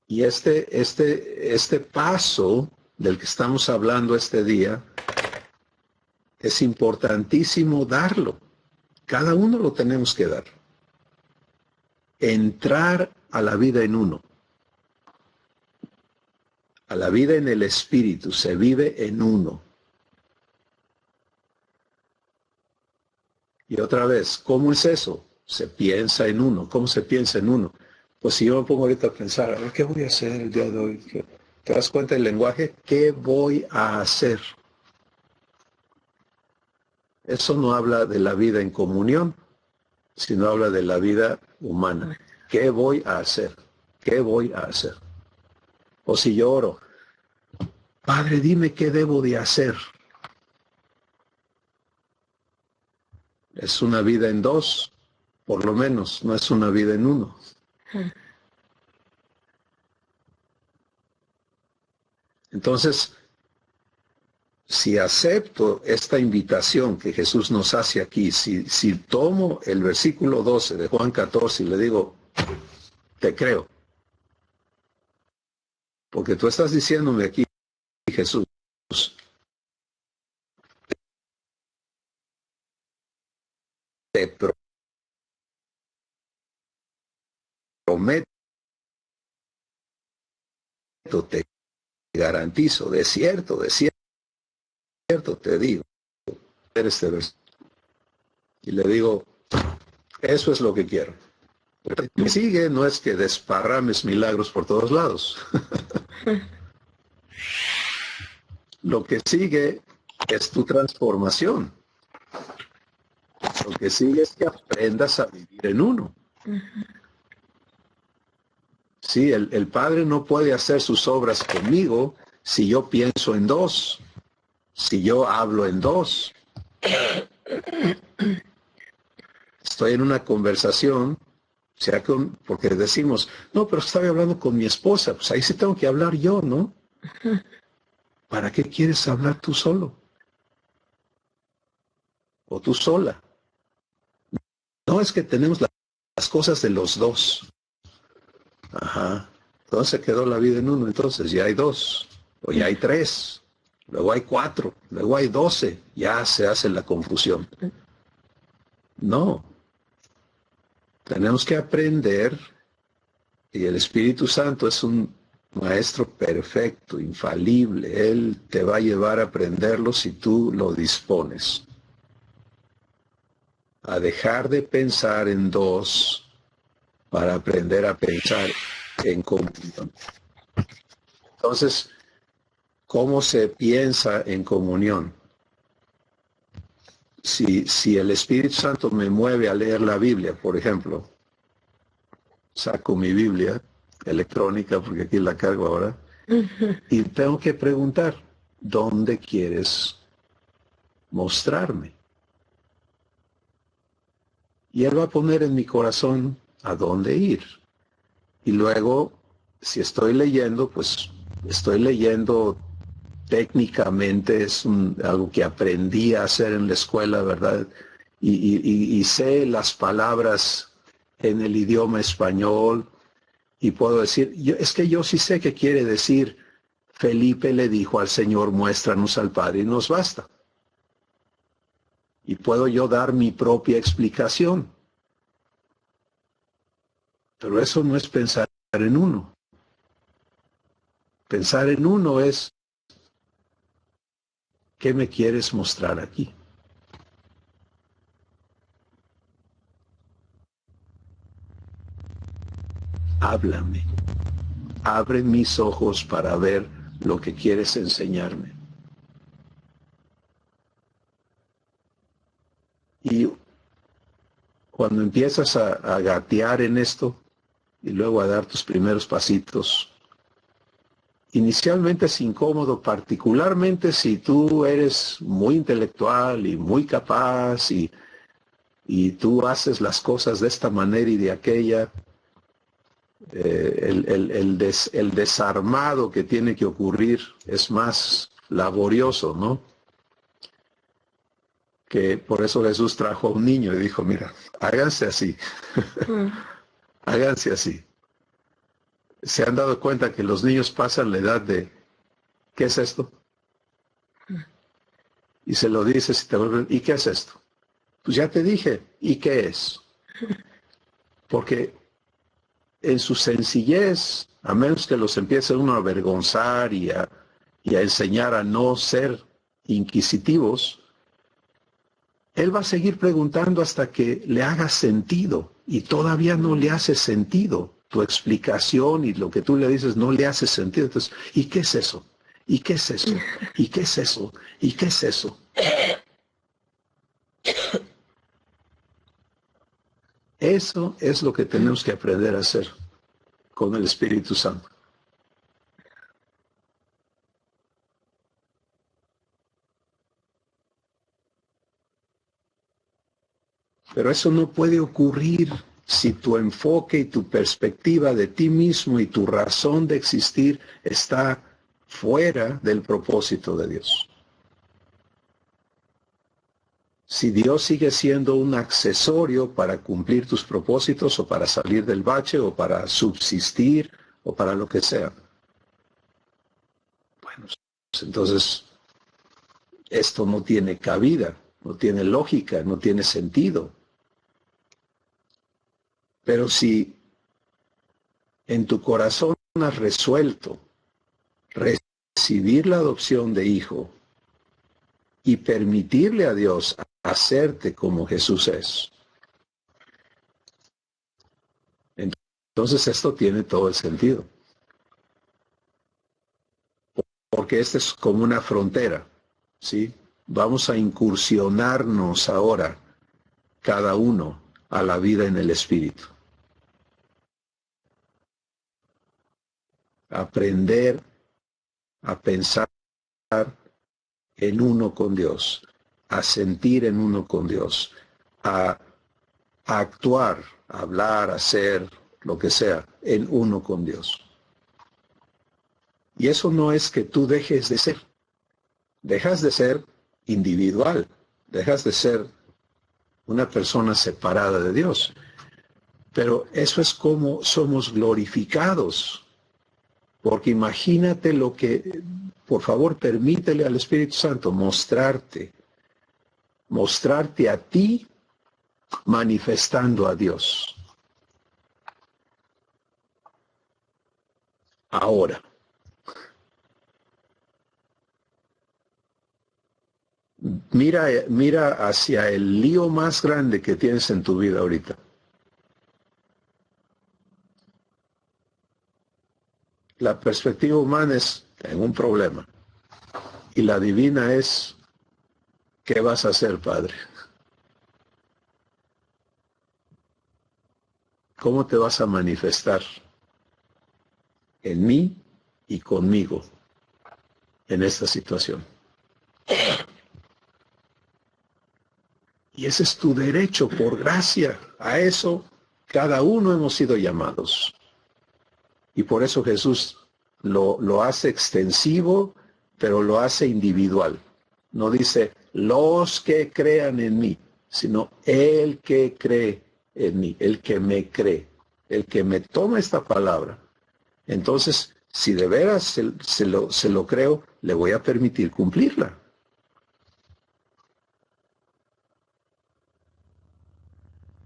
Y este paso del que estamos hablando este día es importantísimo darlo. Cada uno lo tenemos que dar. Entrar a la vida en uno. A la vida en el Espíritu, se vive en uno. Y otra vez, ¿cómo es eso? Se piensa en uno. ¿Cómo se piensa en uno? Pues si yo me pongo ahorita a pensar, a ver, ¿qué voy a hacer el día de hoy? ¿Te das cuenta del lenguaje? ¿Qué voy a hacer? Eso no habla de la vida en comunión, sino habla de la vida humana. ¿Qué voy a hacer? ¿Qué voy a hacer? O si yo oro, Padre, dime qué debo de hacer. Es una vida en dos, por lo menos, no es una vida en uno. Entonces, si acepto esta invitación que Jesús nos hace aquí, si tomo el versículo 12 de Juan 14 y le digo, te creo, Porque tú estás diciéndome aquí, Jesús, te prometo, te garantizo, de cierto, te digo, este verso. Y le digo, eso es lo que quiero. Lo que sigue no es que desparrames milagros por todos lados. Lo que sigue es tu transformación. Lo que sigue es que aprendas a vivir en uno. Sí, el Padre no puede hacer sus obras conmigo si yo pienso en dos, si yo hablo en dos. Estoy en una conversación, porque decimos, no, pero estaba hablando con mi esposa, pues ahí sí tengo que hablar yo, ¿no? ¿Para qué quieres hablar tú solo? O tú sola. No, es que tenemos las cosas de los dos. Ajá. Entonces quedó la vida en uno, entonces ya hay dos, o ya hay tres, luego hay 4, luego hay 12, ya se hace la confusión. No. Tenemos que aprender, y el Espíritu Santo es un maestro perfecto, infalible. Él te va a llevar a aprenderlo si tú lo dispones. A dejar de pensar en dos para aprender a pensar en comunión. Entonces, ¿cómo se piensa en comunión? Si el Espíritu Santo me mueve a leer la Biblia, por ejemplo, saco mi Biblia electrónica, porque aquí la cargo ahora, y tengo que preguntar, ¿dónde quieres mostrarme? Y Él va a poner en mi corazón a dónde ir. Y luego, si estoy leyendo, pues estoy leyendo técnicamente, es algo que aprendí a hacer en la escuela, ¿verdad? Y sé las palabras en el idioma español y puedo decir, es que yo sí sé qué quiere decir. Felipe le dijo al Señor, muéstranos al Padre y nos basta. Y puedo yo dar mi propia explicación. Pero eso no es pensar en uno. Pensar en uno es, ¿qué me quieres mostrar aquí? Háblame. Abre mis ojos para ver lo que quieres enseñarme. Y cuando empiezas a gatear en esto y luego a dar tus primeros pasitos, inicialmente es incómodo, particularmente si tú eres muy intelectual y muy capaz y tú haces las cosas de esta manera y de aquella. El desarmado que tiene que ocurrir es más laborioso, ¿no? Que por eso Jesús trajo a un niño y dijo, mira, háganse así. Háganse así. ¿Se han dado cuenta que los niños pasan la edad de ¿qué es esto? Y se lo dices y te vuelven, ¿y qué es esto? Pues ya te dije, ¿y qué es? Porque en su sencillez, a menos que los empiece uno a avergonzar y a enseñar a no ser inquisitivos, él va a seguir preguntando hasta que le haga sentido, y todavía no le hace sentido. Tu explicación y lo que tú le dices no le hace sentido. Entonces, ¿y qué es eso? ¿Y qué es eso? ¿Y qué es eso? ¿Y qué es eso? Eso es lo que tenemos que aprender a hacer con el Espíritu Santo. Pero eso no puede ocurrir si tu enfoque y tu perspectiva de ti mismo y tu razón de existir está fuera del propósito de Dios. Si Dios sigue siendo un accesorio para cumplir tus propósitos o para salir del bache o para subsistir o para lo que sea. Bueno, entonces esto no tiene cabida, no tiene lógica, no tiene sentido. Pero si en tu corazón has resuelto recibir la adopción de hijo y permitirle a Dios hacerte como Jesús es, entonces esto tiene todo el sentido. Porque esta es como una frontera, ¿sí? Vamos a incursionarnos ahora, cada uno, a la vida en el Espíritu. Aprender a pensar en uno con Dios, a sentir en uno con Dios, a actuar, a hablar, a hacer, lo que sea, en uno con Dios. Y eso no es que tú dejes de ser. Dejas de ser individual, dejas de ser una persona separada de Dios. Pero eso es como somos glorificados. Porque imagínate lo que, por favor, permítele al Espíritu Santo mostrarte a ti manifestando a Dios. Ahora. Mira hacia el lío más grande que tienes en tu vida ahorita. La perspectiva humana es, tengo un problema. Y la divina es, ¿qué vas a hacer, Padre? ¿Cómo te vas a manifestar en mí y conmigo en esta situación? Y ese es tu derecho por gracia. A eso cada uno hemos sido llamados. Y por eso Jesús lo hace extensivo, pero lo hace individual. No dice los que crean en mí, sino el que cree en mí, el que me cree, el que me toma esta palabra. Entonces, si de veras se lo creo, le voy a permitir cumplirla.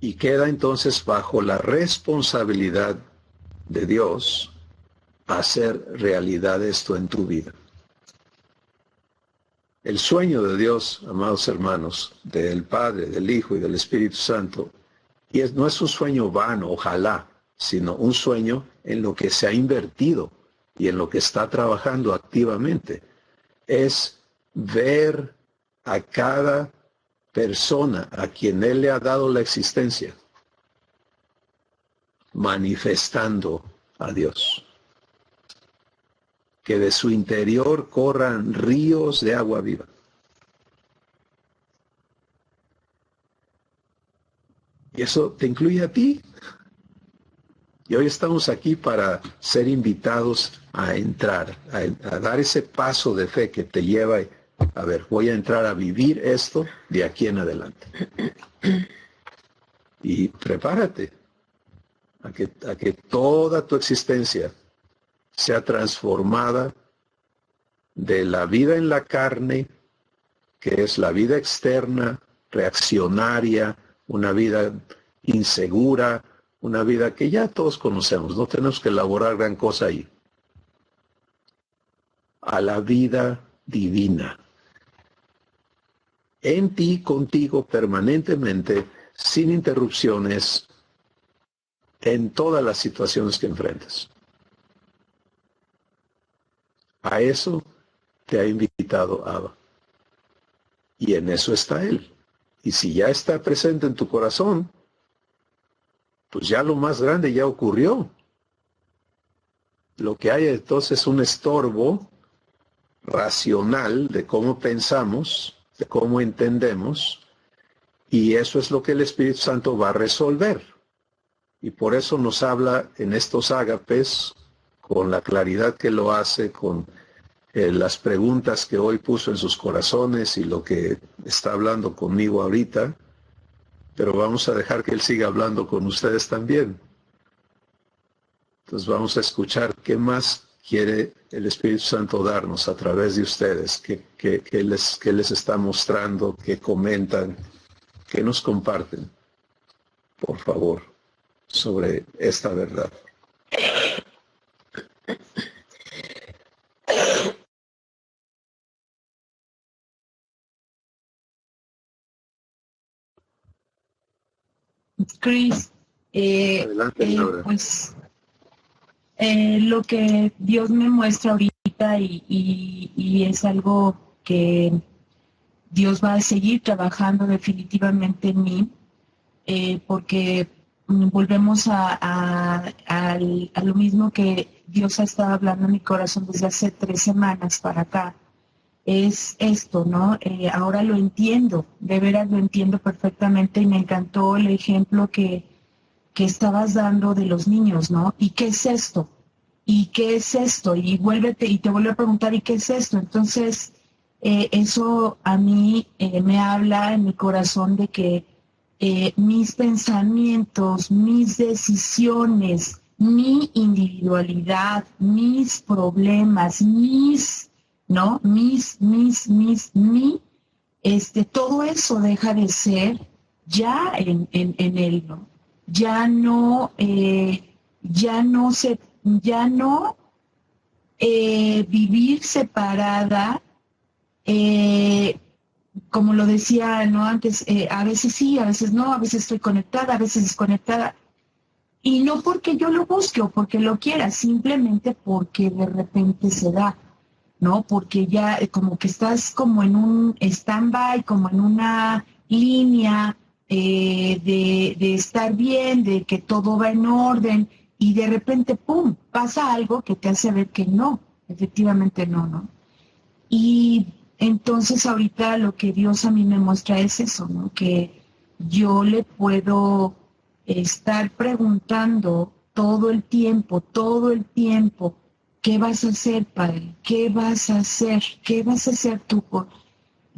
Y queda entonces bajo la responsabilidad de Dios hacer realidad esto en tu vida. El sueño de Dios, amados hermanos, del Padre, del Hijo y del Espíritu Santo, no es un sueño vano, ojalá, sino un sueño en lo que se ha invertido y en lo que está trabajando activamente. Es ver a cada persona a quien Él le ha dado la existencia, manifestando a Dios. Que de su interior corran ríos de agua viva. Y eso te incluye a ti. Y hoy estamos aquí para ser invitados a entrar, a dar ese paso de fe que te lleva a ver, voy a entrar a vivir esto de aquí en adelante. Y prepárate a que toda tu existencia sea transformada de la vida en la carne, que es la vida externa, reaccionaria, una vida insegura, una vida que ya todos conocemos, no tenemos que elaborar gran cosa ahí, a la vida divina. En ti, contigo, permanentemente, sin interrupciones, en todas las situaciones que enfrentas. A eso te ha invitado Abba. Y en eso está Él. Y si ya está presente en tu corazón, pues ya lo más grande ya ocurrió. Lo que hay entonces es un estorbo racional de cómo pensamos, de cómo entendemos, y eso es lo que el Espíritu Santo va a resolver. Y por eso nos habla en estos ágapes, con la claridad que lo hace, con las preguntas que hoy puso en sus corazones y lo que está hablando conmigo ahorita, pero vamos a dejar que Él siga hablando con ustedes también. Entonces vamos a escuchar qué más quiere el Espíritu Santo darnos a través de ustedes, que les está mostrando, que comentan, que nos comparten, por favor, sobre esta verdad.
Chris,
Adelante, Laura.
pues lo que Dios me muestra ahorita y es algo que Dios va a seguir trabajando definitivamente en mí, porque volvemos a lo mismo que Dios ha estado hablando en mi corazón desde hace 3 semanas para acá. Es esto, ¿no? Ahora lo entiendo, de veras lo entiendo perfectamente y me encantó el ejemplo que estabas dando de los niños, ¿no? ¿Y qué es esto? ¿Y qué es esto? Y te vuelvo a preguntar, ¿y qué es esto? Entonces, eso a mí me habla en mi corazón de que mis pensamientos, mis decisiones, mi individualidad, mis problemas, ¿no? Todo eso deja de ser ya en él, ¿no? Ya no vivir separada, como lo decía, ¿no? Antes, a veces sí, a veces no, a veces estoy conectada, a veces desconectada. Y no porque yo lo busque o porque lo quiera, simplemente porque de repente se da, ¿no? Porque ya como que estás como en un stand-by, como en una línea de estar bien, de que todo va en orden, y de repente, ¡pum!, pasa algo que te hace ver que no, efectivamente no, ¿no? Y entonces ahorita lo que Dios a mí me muestra es eso, ¿no? Que yo le puedo estar preguntando todo el tiempo, ¿qué vas a hacer, Padre? ¿Qué vas a hacer? ¿Qué vas a hacer tú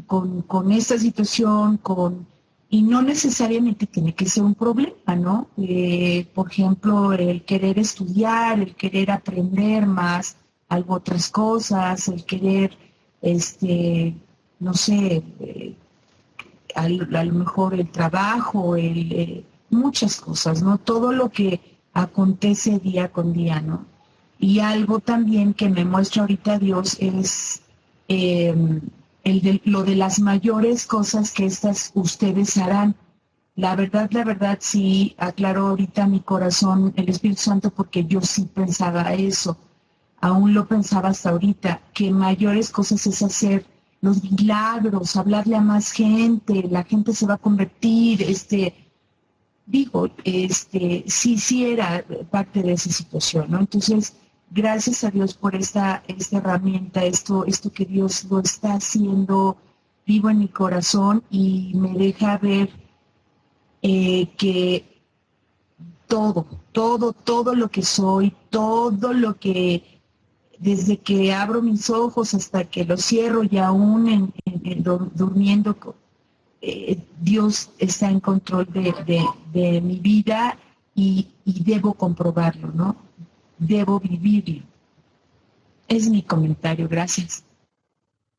con esta situación? Y no necesariamente tiene que ser un problema, ¿no? Por ejemplo, el querer estudiar, el querer aprender más, algo otras cosas, el querer, no sé, a lo mejor el trabajo, muchas cosas, ¿no? Todo lo que acontece día con día, ¿no? Y algo también que me muestra ahorita Dios es lo de las mayores cosas que ustedes harán. La verdad, sí aclaró ahorita mi corazón el Espíritu Santo, porque yo sí pensaba eso. Aún lo pensaba hasta ahorita, que mayores cosas es hacer los milagros, hablarle a más gente, la gente se va a convertir, sí era parte de esa situación, ¿no? Entonces, gracias a Dios por esta herramienta, esto que Dios lo está haciendo vivo en mi corazón, y me deja ver que todo lo que soy, todo lo que, desde que abro mis ojos hasta que los cierro, y aún durmiendo, Dios está en control de mi vida, y debo comprobarlo, ¿no? Debo vivirlo. Es mi comentario, gracias.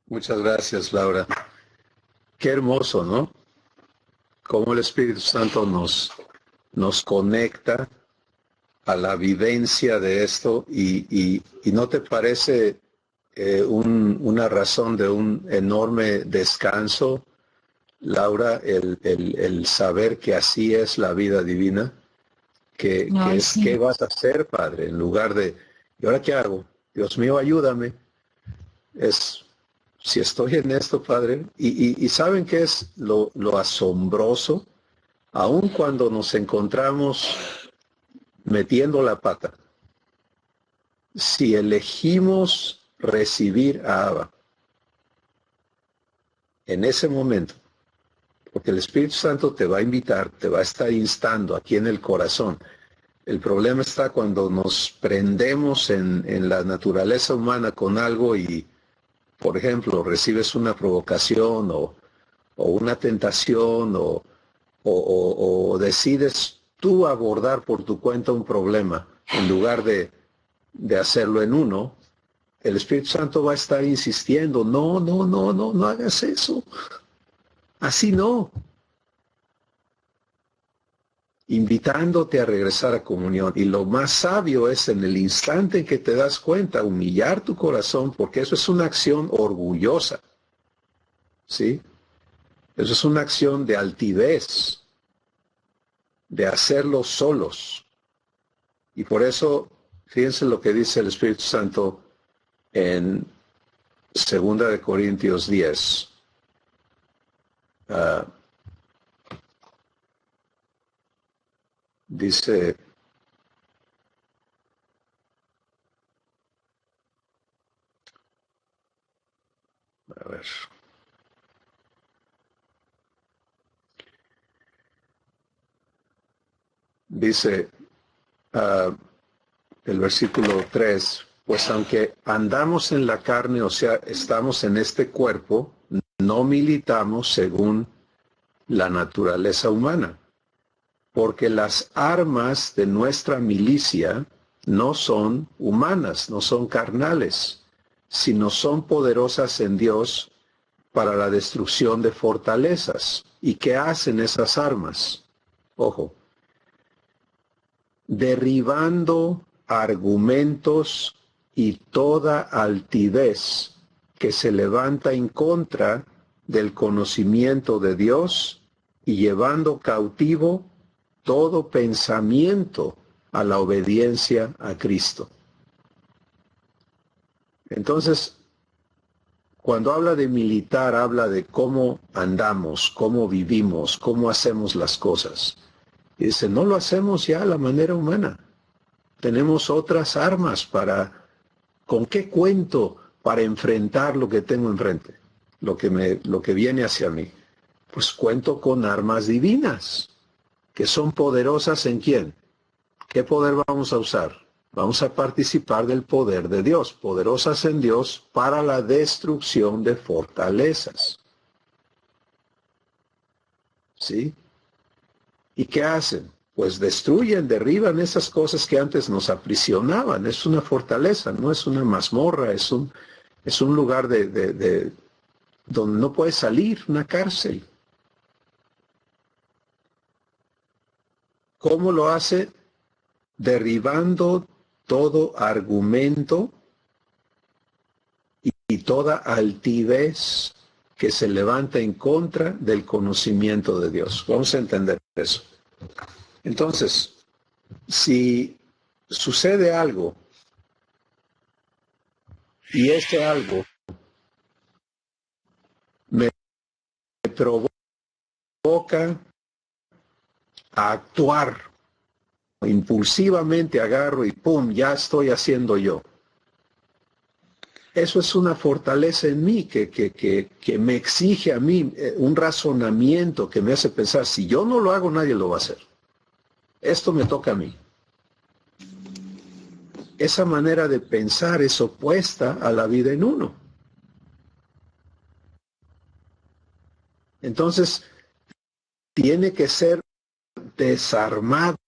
Muchas gracias, Laura. Qué hermoso, ¿no? Cómo el Espíritu Santo nos conecta a la vivencia de esto, y ¿no te parece una razón de un enorme descanso, Laura, el saber que así es la vida divina? Que es,
Sí.
¿qué vas a hacer, Padre? En lugar de, ¿y ahora qué hago? Dios mío, ayúdame. Es, si estoy en esto, Padre, y ¿saben qué es lo asombroso? Aun cuando nos encontramos metiendo la pata, si elegimos recibir a Abba en ese momento, porque el Espíritu Santo te va a invitar, te va a estar instando aquí en el corazón. El problema está cuando nos prendemos en la naturaleza humana con algo y, por ejemplo, recibes una provocación o una tentación o decides tú abordar por tu cuenta un problema en lugar de hacerlo en uno, el Espíritu Santo va a estar insistiendo, no hagas eso. Así no. Invitándote a regresar a comunión. Y lo más sabio es en el instante en que te das cuenta, humillar tu corazón, porque eso es una acción orgullosa. ¿Sí? Eso es una acción de altivez, de hacerlo solos. Y por eso, fíjense lo que dice el Espíritu Santo en 2 de Corintios 10. Dice, a ver, dice el versículo 3, pues aunque andamos en la carne, o sea, estamos en este cuerpo, no militamos según la naturaleza humana, porque las armas de nuestra milicia no son humanas, no son carnales, sino son poderosas en Dios para la destrucción de fortalezas. ¿Y qué hacen esas armas? Ojo, derribando argumentos y toda altivez que se levanta en contra del conocimiento de Dios y llevando cautivo todo pensamiento a la obediencia a Cristo. Entonces, cuando habla de militar, habla de cómo andamos, cómo vivimos, cómo hacemos las cosas. Y dice, no lo hacemos ya a la manera humana. Tenemos otras armas para, ¿con qué cuento para enfrentar lo que tengo enfrente? Lo que viene hacia mí. Pues cuento con armas divinas, que son poderosas ¿en quién? ¿Qué poder vamos a usar? Vamos a participar del poder de Dios, poderosas en Dios para la destrucción de fortalezas. ¿Sí? ¿Y qué hacen? Pues destruyen, derriban esas cosas que antes nos aprisionaban. Es una fortaleza, no es una mazmorra, es un lugar donde no puedes salir, una cárcel. ¿Cómo lo hace? Derribando todo argumento y toda altivez que se levanta en contra del conocimiento de Dios. Vamos a entender eso. Entonces, si sucede algo y ese algo me provoca a actuar, impulsivamente agarro y ¡pum!, ya estoy haciendo yo. Eso es una fortaleza en mí que me exige a mí un razonamiento que me hace pensar, si yo no lo hago, nadie lo va a hacer. Esto me toca a mí. Esa manera de pensar es opuesta a la vida en uno. Entonces, tiene que ser desarmado,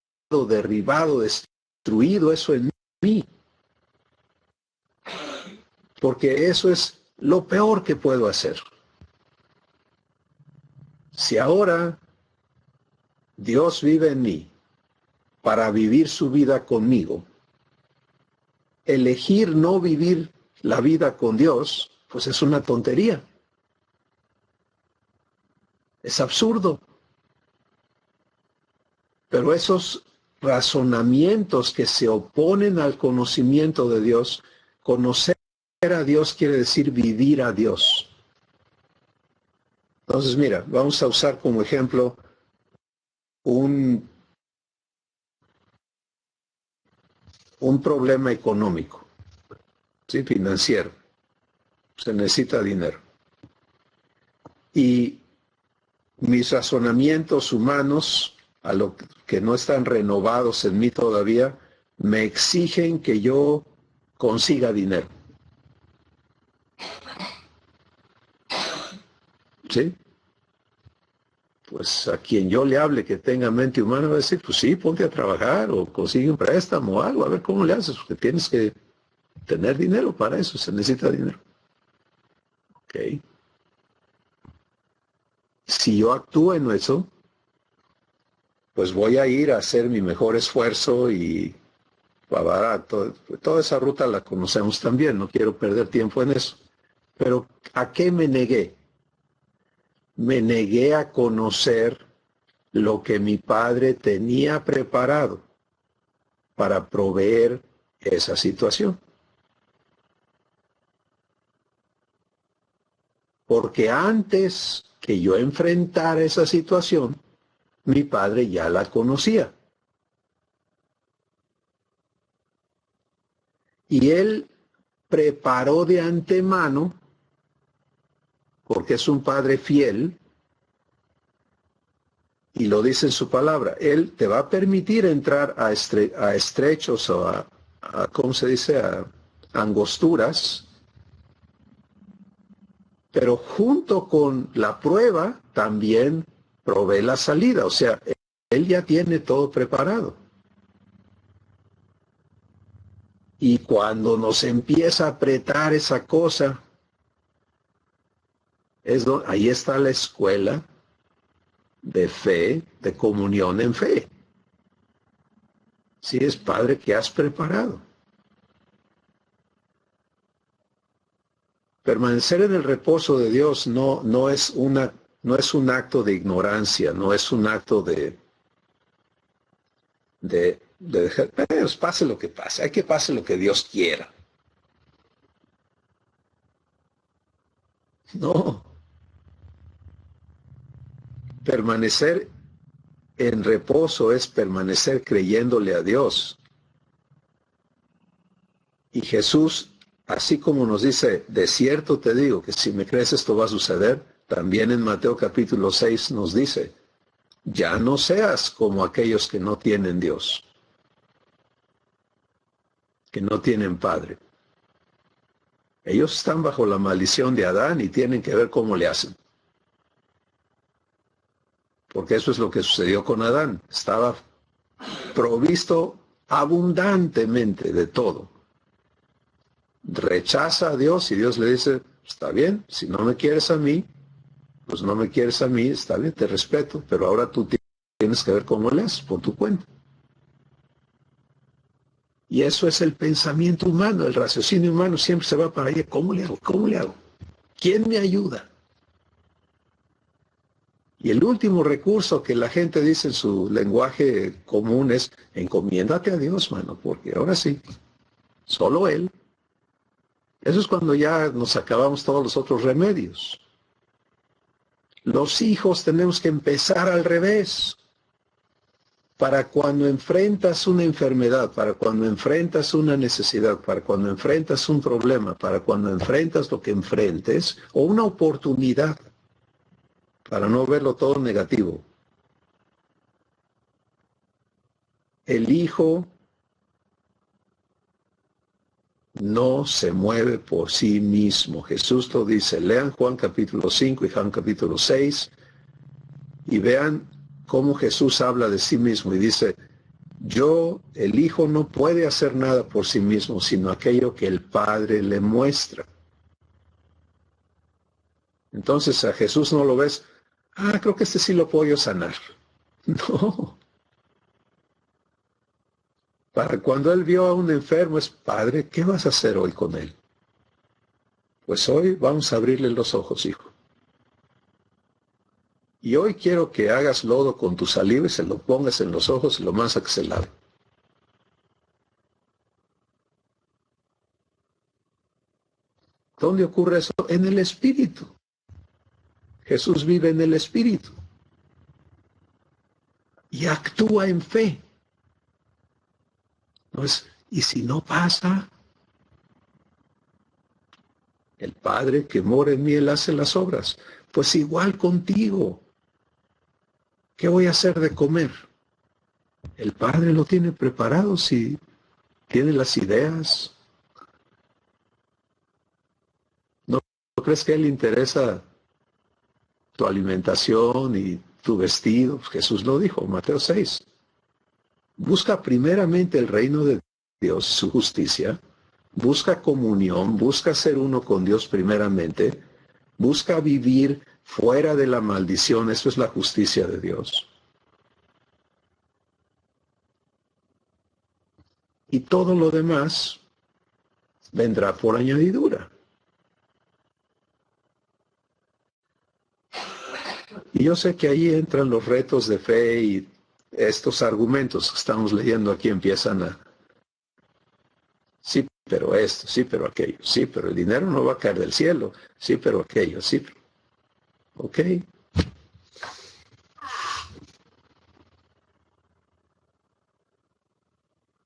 derribado, destruido eso en mí. Porque eso es lo peor que puedo hacer. Si ahora Dios vive en mí para vivir su vida conmigo, elegir no vivir la vida con Dios, pues es una tontería. Es absurdo. Pero esos razonamientos que se oponen al conocimiento de Dios, conocer a Dios quiere decir vivir a Dios. Entonces, mira, vamos a usar como ejemplo un problema económico, ¿sí? Financiero. Se necesita dinero. Y mis razonamientos humanos, a lo que no están renovados en mí todavía, me exigen que yo consiga dinero. ¿Sí? Pues a quien yo le hable que tenga mente humana va a decir, pues sí, ponte a trabajar o consigue un préstamo o algo, a ver cómo le haces, porque tienes tener dinero para eso, se necesita dinero. Ok. Si yo actúo en eso, pues voy a ir a hacer mi mejor esfuerzo y toda esa ruta la conocemos también, no quiero perder tiempo en eso. Pero ¿a qué me negué? Me negué a conocer lo que mi padre tenía preparado para proveer esa situación. Porque antes que yo enfrentara esa situación, mi padre ya la conocía. Y él preparó de antemano, porque es un padre fiel, y lo dice en su palabra, él te va a permitir entrar a estrechos o a ¿cómo se dice?, a angosturas, pero junto con la prueba también provee la salida. O sea, él ya tiene todo preparado. Y cuando nos empieza a apretar esa cosa, ahí está la escuela de fe, de comunión en fe. Sí, es Padre que has preparado. Permanecer en el reposo de Dios no es un acto de ignorancia, no es un acto de dejar, pues pase lo que pase, hay que pase lo que Dios quiera. No. Permanecer en reposo es permanecer creyéndole a Dios. Y Jesús, así como nos dice, de cierto te digo que si me crees esto va a suceder, también en Mateo capítulo 6 nos dice, ya no seas como aquellos que no tienen Dios, que no tienen Padre. Ellos están bajo la maldición de Adán y tienen que ver cómo le hacen. Porque eso es lo que sucedió con Adán. Estaba provisto abundantemente de todo. Rechaza a Dios y Dios le dice, está bien, si no me quieres a mí, pues no me quieres a mí, está bien, te respeto, pero ahora tú tienes que ver cómo le haces por tu cuenta. Y eso es el pensamiento humano, el raciocinio humano siempre se va para allá. ¿Cómo le hago? ¿Cómo le hago? ¿Quién me ayuda? Y el último recurso que la gente dice en su lenguaje común es, encomiéndate a Dios, mano, porque ahora sí, solo Él. Eso es cuando ya nos acabamos todos los otros remedios. Los hijos tenemos que empezar al revés. Para cuando enfrentas una enfermedad, para cuando enfrentas una necesidad, para cuando enfrentas un problema, para cuando enfrentas lo que enfrentes, o una oportunidad, para no verlo todo negativo. El hijo no se mueve por sí mismo. Jesús lo dice. Lean Juan capítulo 5 y Juan capítulo 6 y vean cómo Jesús habla de sí mismo y dice, el hijo no puede hacer nada por sí mismo, sino aquello que el Padre le muestra. Entonces a Jesús no lo ves, creo que este sí lo puedo yo sanar. No. Para cuando él vio a un enfermo es, Padre, ¿qué vas a hacer hoy con él? Pues hoy vamos a abrirle los ojos, hijo. Y hoy quiero que hagas lodo con tu saliva y se lo pongas en los ojos y lo mandas a que se lave. ¿Dónde ocurre eso? En el Espíritu. Jesús vive en el Espíritu. Y actúa en fe. Entonces, ¿y si no pasa? El Padre que mora en mí, Él hace las obras. Pues igual contigo. ¿Qué voy a hacer de comer? El Padre lo tiene preparado, si tiene las ideas. ¿No crees que a Él le interesa tu alimentación y tu vestido? Pues Jesús lo dijo, Mateo 6. Busca primeramente el reino de Dios, su justicia, busca comunión, busca ser uno con Dios primeramente, busca vivir fuera de la maldición. Eso es la justicia de Dios. Y todo lo demás vendrá por añadidura. Y yo sé que ahí entran los retos de fe y estos argumentos que estamos leyendo aquí empiezan a... Sí, pero esto, sí, pero aquello, sí, pero el dinero no va a caer del cielo, sí, pero aquello, sí, pero... ¿Ok?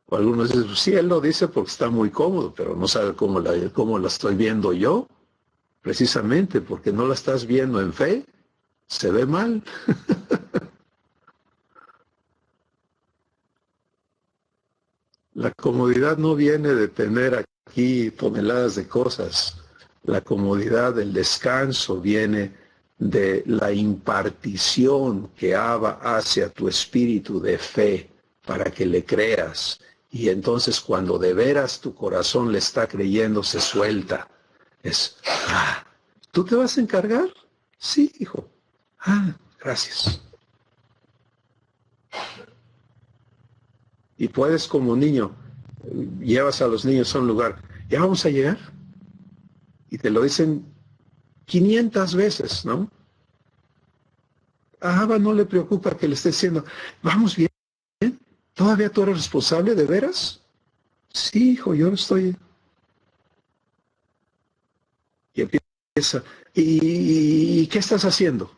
O algunos dicen, sí, él lo dice porque está muy cómodo, pero no sabe cómo la estoy viendo yo. Precisamente porque no la estás viendo en fe, se ve mal. La comodidad no viene de tener aquí toneladas de cosas. La comodidad del descanso viene de la impartición que Abba hace a tu espíritu de fe para que le creas. Y entonces cuando de veras tu corazón le está creyendo, se suelta. Es, ¿tú te vas a encargar? Sí, hijo. Gracias. Y puedes como niño, llevas a los niños a un lugar, ya vamos a llegar. Y te lo dicen 500 veces, ¿no? A Abba no le preocupa que le esté diciendo, vamos bien, ¿todavía tú eres responsable de veras? Sí, hijo, yo estoy... Y empieza, ¿y qué estás haciendo?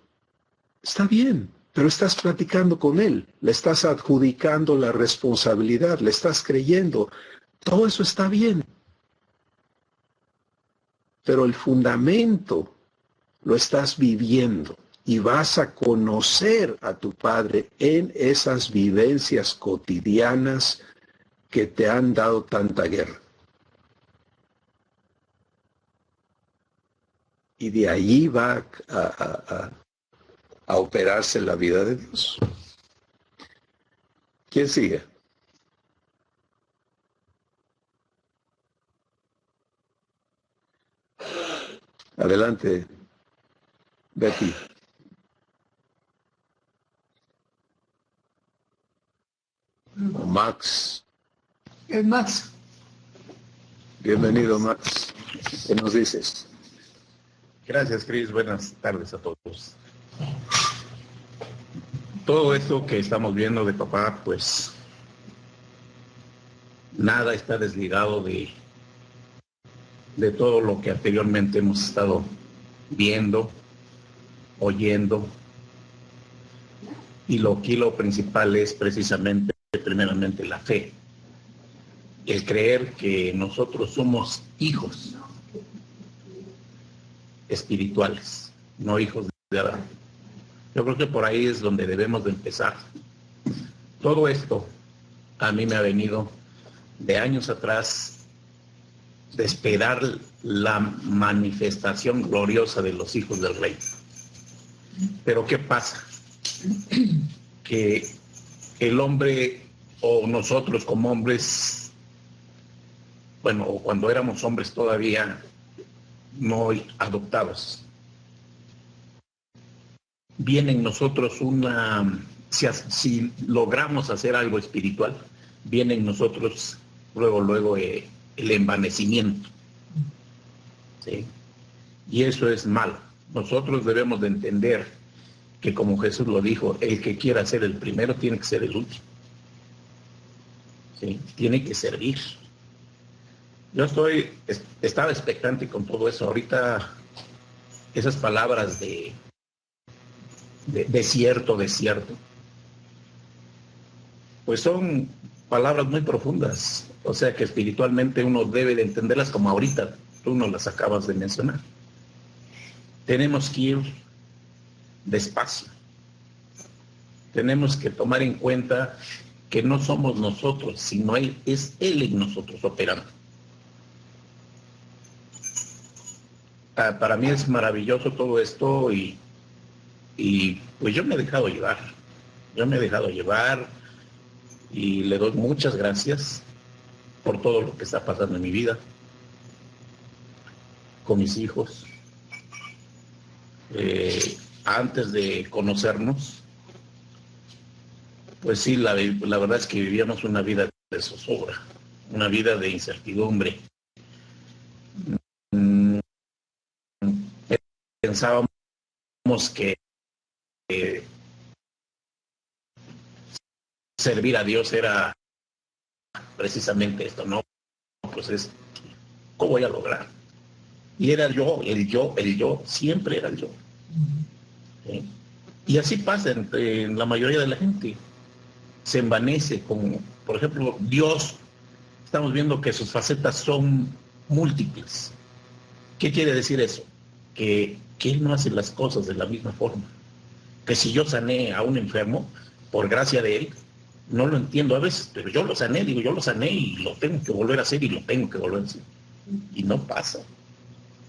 Está bien, pero estás platicando con él, le estás adjudicando la responsabilidad, le estás creyendo, todo eso está bien. Pero el fundamento lo estás viviendo y vas a conocer a tu Padre en esas vivencias cotidianas que te han dado tanta guerra. Y de allí va a operarse la vida de Dios. ¿Quién sigue? Adelante, Betty. O Max.
Max.
Bienvenido, Max. ¿Qué nos dices?
Gracias, Cris. Buenas tardes a todos. Todo esto que estamos viendo de papá, pues nada está desligado de todo lo que anteriormente hemos estado viendo, oyendo. Y lo principal es precisamente, primeramente, la fe. El creer que nosotros somos hijos espirituales, no hijos de Adán. Yo creo que por ahí es donde debemos de empezar. Todo esto a mí me ha venido de años atrás de esperar la manifestación gloriosa de los hijos del rey. Pero ¿qué pasa? Que el hombre, o nosotros como hombres, bueno, o cuando éramos hombres todavía no adoptados, viene en nosotros si logramos hacer algo espiritual, viene en nosotros luego el envanecimiento, ¿sí? Y eso es malo. Nosotros debemos de entender que, como Jesús lo dijo, el que quiera ser el primero tiene que ser el último, ¿sí? Tiene que servir. Yo estaba expectante con todo eso. Ahorita esas palabras de desierto, pues son palabras muy profundas. O sea que espiritualmente uno debe de entenderlas como ahorita tú nos las acabas de mencionar. Tenemos que ir despacio. Tenemos que tomar en cuenta que no somos nosotros, sino es Él en nosotros operando. Para mí es maravilloso todo esto y pues yo me he dejado llevar. Y le doy muchas gracias por todo lo que está pasando en mi vida. con mis hijos. Antes de conocernos, pues sí, la verdad es que vivíamos una vida de zozobra, una vida de incertidumbre. Pensábamos que servir a Dios era precisamente esto, ¿no? Pues es, ¿cómo voy a lograr? Y era el yo, siempre era el yo. ¿Sí? Y así pasa en la mayoría de la gente. Se envanece como, por ejemplo, Dios, estamos viendo que sus facetas son múltiples. ¿Qué quiere decir eso? Que Él no hace las cosas de la misma forma. Que si yo sané a un enfermo, por gracia de Él, no lo entiendo a veces, pero yo lo sané, yo lo sané y lo tengo que volver a hacer y lo tengo que volver a hacer. Y no pasa.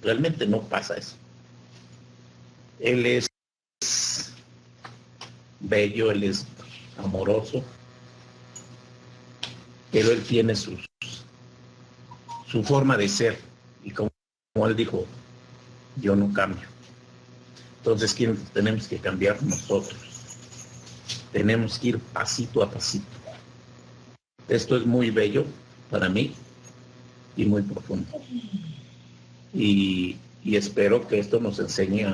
Realmente no pasa eso. Él es bello, Él es amoroso, pero Él tiene su forma de ser. Y como Él dijo, yo no cambio. Entonces, ¿quién tenemos que cambiar? Nosotros. Tenemos que ir pasito a pasito. Esto es muy bello para mí y muy profundo. Y espero que esto nos enseñe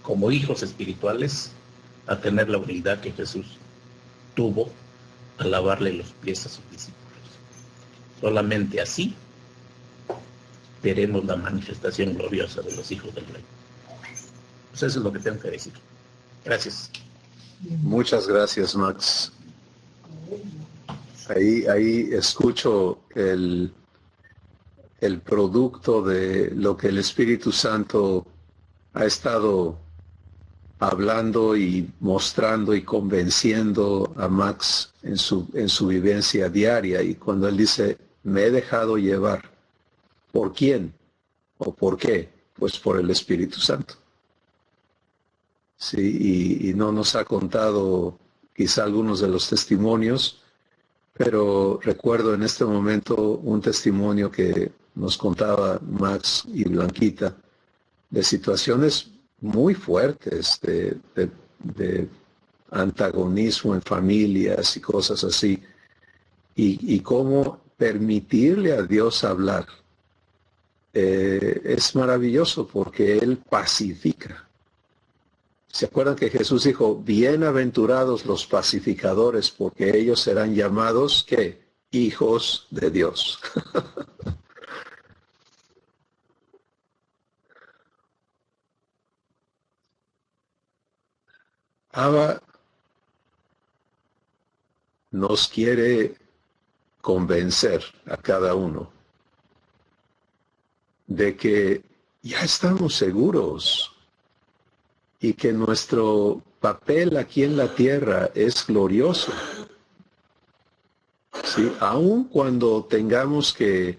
como hijos espirituales, a tener la humildad que Jesús tuvo al lavarle los pies a sus discípulos. Solamente así veremos la manifestación gloriosa de los hijos del reino. Pues eso es lo que tengo que decir. Gracias.
Muchas gracias, Max. Ahí escucho el producto de lo que el Espíritu Santo ha estado hablando y mostrando y convenciendo a Max en su vivencia diaria. Y cuando él dice, me he dejado llevar, ¿por quién? ¿O por qué? Pues por el Espíritu Santo. Sí, y no nos ha contado quizá algunos de los testimonios, pero recuerdo en este momento un testimonio que nos contaba Max y Blanquita de situaciones muy fuertes de antagonismo en familias y cosas así, y cómo permitirle a Dios hablar. Es maravilloso porque Él pacifica. ¿Se acuerdan que Jesús dijo, bienaventurados los pacificadores, porque ellos serán llamados, ¿qué? Hijos de Dios. Abba nos quiere convencer a cada uno de que ya estamos seguros y que nuestro papel aquí en la tierra es glorioso. ¿Sí? Aun cuando tengamos que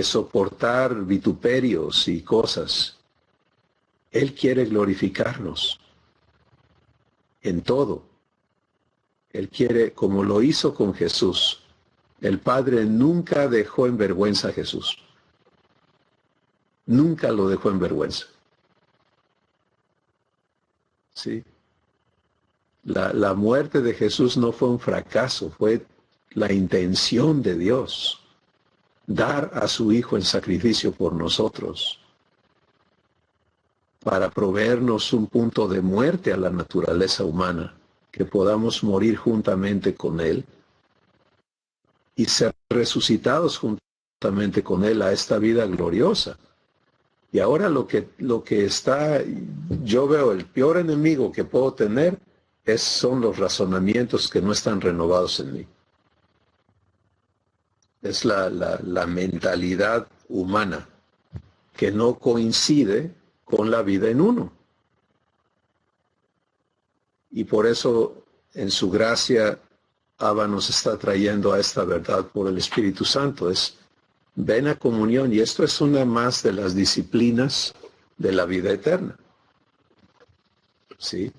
soportar vituperios y cosas, Él quiere glorificarnos en todo. Él quiere, como lo hizo con Jesús. El Padre nunca dejó en vergüenza a Jesús. Nunca lo dejó en vergüenza. ¿Sí? La muerte de Jesús no fue un fracaso, fue la intención de Dios. Dar a su Hijo en sacrificio por nosotros, para proveernos un punto de muerte a la naturaleza humana, que podamos morir juntamente con Él y ser resucitados juntamente con Él a esta vida gloriosa. Y ahora lo que está, yo veo el peor enemigo que puedo tener son los razonamientos que no están renovados en mí. Es la mentalidad humana que no coincide con la vida en uno. Y por eso, en su gracia, Abba nos está trayendo a esta verdad por el Espíritu Santo. Ven a comunión, y esto es una más de las disciplinas de la vida eterna. ¿Sí?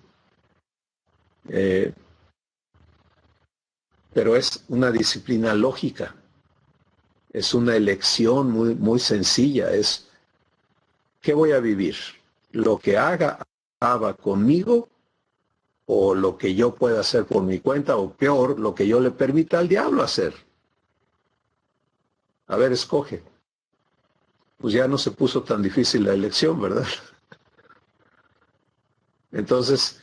Pero es una disciplina lógica. Es una elección muy, muy sencilla. Es ¿qué voy a vivir? ¿Lo que haga Abba conmigo o lo que yo pueda hacer por mi cuenta, o peor, lo que yo le permita al diablo hacer? A ver, escoge. Pues ya no se puso tan difícil la elección, ¿verdad? Entonces,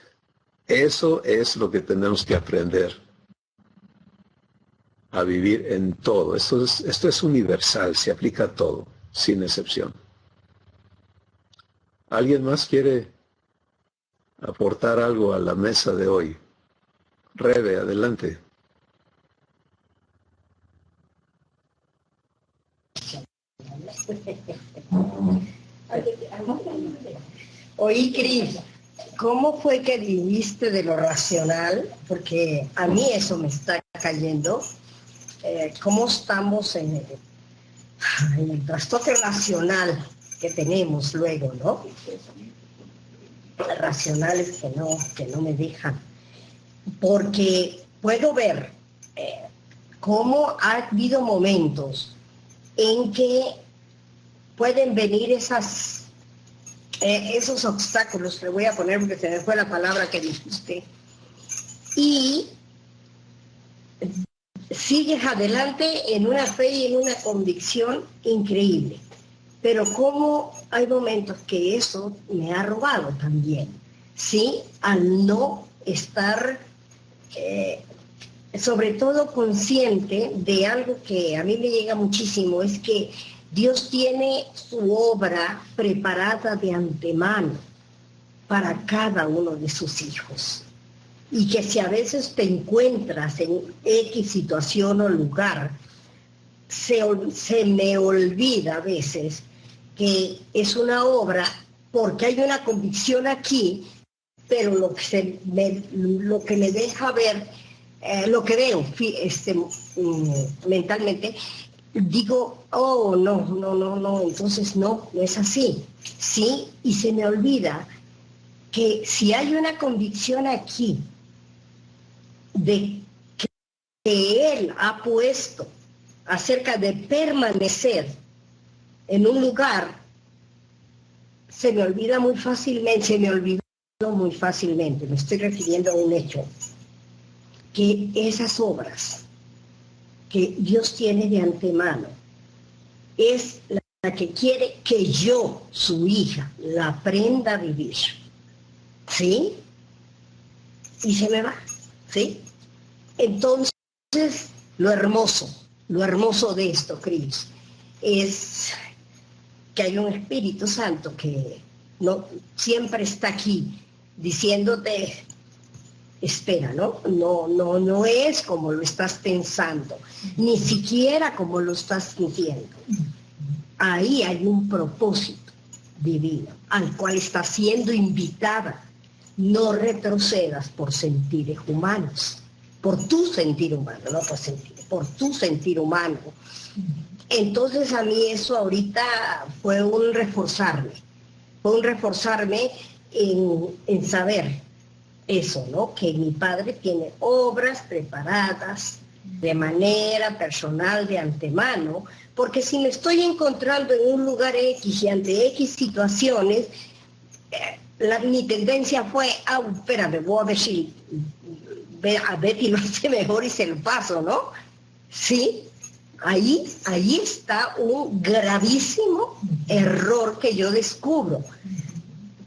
eso es lo que tenemos que aprender a vivir en todo. Esto es universal, se aplica a todo, sin excepción. ¿Alguien más quiere aportar algo a la mesa de hoy? Rebe, adelante.
Oí, Cris, ¿cómo fue que dijiste de lo racional? Porque a mí eso me está cayendo. ¿Cómo estamos en el trastorno racional que tenemos luego, ¿no? Racionales que no me dejan. Porque puedo ver cómo ha habido momentos en que pueden venir esos obstáculos, le voy a poner porque se me fue la palabra que dijiste, y sigues adelante en una fe y en una convicción increíble. Pero como hay momentos que eso me ha robado también, ¿sí? Al no estar, sobre todo consciente de algo que a mí me llega muchísimo, es que Dios tiene su obra preparada de antemano para cada uno de sus hijos. Y que si a veces te encuentras en X situación o lugar, se me olvida a veces que es una obra porque hay una convicción aquí, pero lo que me deja ver, lo que veo mentalmente, digo, oh, no, entonces no es así, ¿sí? Y se me olvida que si hay una convicción aquí de que Él ha puesto acerca de permanecer en un lugar, se me olvida muy fácilmente, me estoy refiriendo a un hecho, que esas obras que Dios tiene de antemano es la que quiere que yo, su hija, la aprenda a vivir, ¿sí? Y se me va, ¿sí? Entonces, lo hermoso de esto, Cris, es que hay un Espíritu Santo que no siempre está aquí diciéndote, espera, no es como lo estás pensando, ni siquiera como lo estás sintiendo. Ahí hay un propósito divino al cual estás siendo invitada. No retrocedas por sentires humanos, por tu sentir humano, no por sentir, por tu sentir humano. Entonces a mí eso ahorita fue un reforzarme en saber eso, ¿no? Que mi Padre tiene obras preparadas de manera personal, de antemano, porque si me estoy encontrando en un lugar X y ante X situaciones, mi tendencia fue, espérame, voy a ver si a Betty lo hace mejor y se lo paso, ¿no? Sí, ahí está un gravísimo error que yo descubro.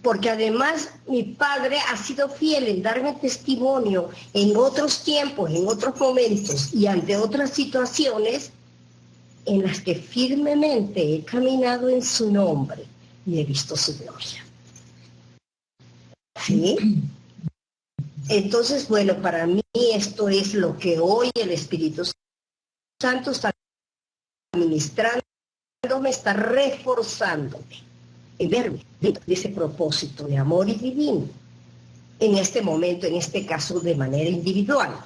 Porque además mi Padre ha sido fiel en darme testimonio en otros tiempos, en otros momentos y ante otras situaciones en las que firmemente he caminado en su nombre y he visto su gloria. ¿Sí? Entonces, bueno, para mí esto es lo que hoy el Espíritu Santo está ministrando, me está reforzándome en verme dentro de ese propósito de amor y divino, en este momento, en este caso, de manera individual.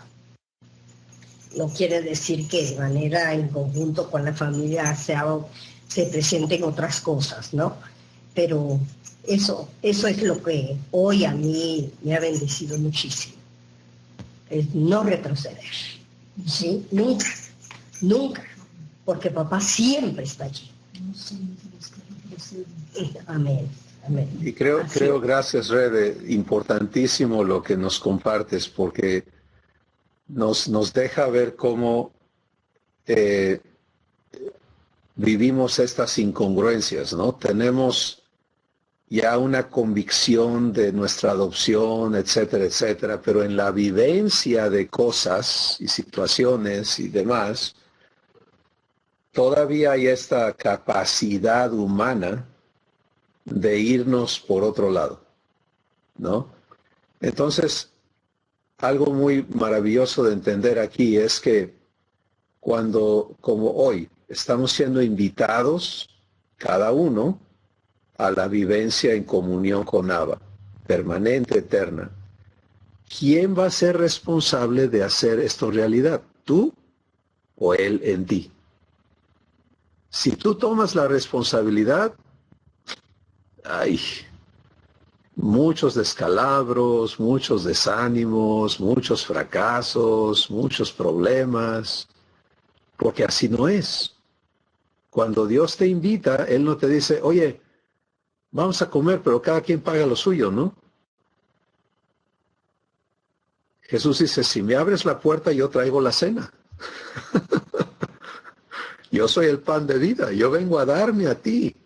No quiere decir que de manera en conjunto con la familia se presenten otras cosas, ¿no? Pero eso es lo que hoy a mí me ha bendecido muchísimo. Es no retroceder, ¿sí? Nunca, porque papá siempre está allí. Amén. Amén.
Y creo, gracias, Rebe, importantísimo lo que nos compartes, porque nos deja ver cómo vivimos estas incongruencias, ¿no? Tenemos ya una convicción de nuestra adopción, etcétera, etcétera, pero en la vivencia de cosas y situaciones y demás, todavía hay esta capacidad humana de irnos por otro lado, ¿no? Entonces, algo muy maravilloso de entender aquí es que cuando, como hoy, estamos siendo invitados, cada uno, a la vivencia en comunión con Abba, permanente, eterna, ¿quién va a ser responsable de hacer esto realidad? ¿Tú o Él en ti? Si tú tomas la responsabilidad, hay muchos descalabros, muchos desánimos, muchos fracasos, muchos problemas, porque así no es. Cuando Dios te invita, Él no te dice, oye, vamos a comer, pero cada quien paga lo suyo, ¿no? Jesús dice, si me abres la puerta, yo traigo la cena. Yo soy el pan de vida, yo vengo a darme a ti.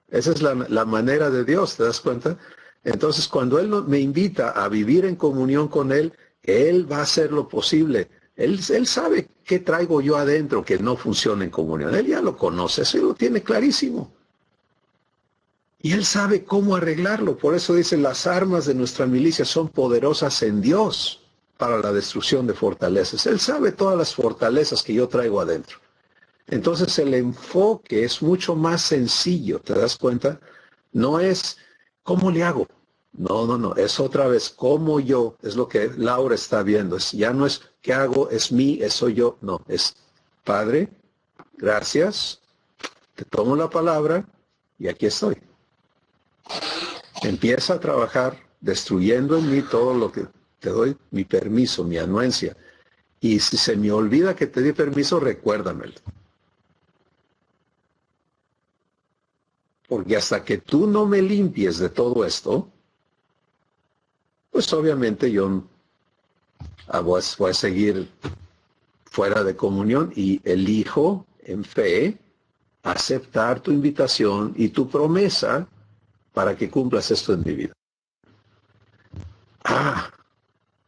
Esa es la manera de Dios, ¿te das cuenta? Entonces, cuando Él me invita a vivir en comunión con Él, Él va a hacer lo posible. Él sabe qué traigo yo adentro que no funciona en comunión. Él ya lo conoce, eso lo tiene clarísimo. Y Él sabe cómo arreglarlo. Por eso dice, las armas de nuestra milicia son poderosas en Dios para la destrucción de fortalezas. Él sabe todas las fortalezas que yo traigo adentro. Entonces el enfoque es mucho más sencillo, ¿te das cuenta? No es, ¿cómo le hago? No, es otra vez, ¿cómo yo? Es lo que Laura está viendo. Ya no es, ¿qué hago? Es mí, soy yo. No, es, Padre, gracias, te tomo la palabra y aquí estoy. Empieza a trabajar destruyendo en mí todo lo que te doy, mi permiso, mi anuencia. Y si se me olvida que te di permiso, recuérdamelo. Porque hasta que tú no me limpies de todo esto, pues obviamente yo voy a seguir fuera de comunión y elijo en fe aceptar tu invitación y tu promesa para que cumplas esto en mi vida.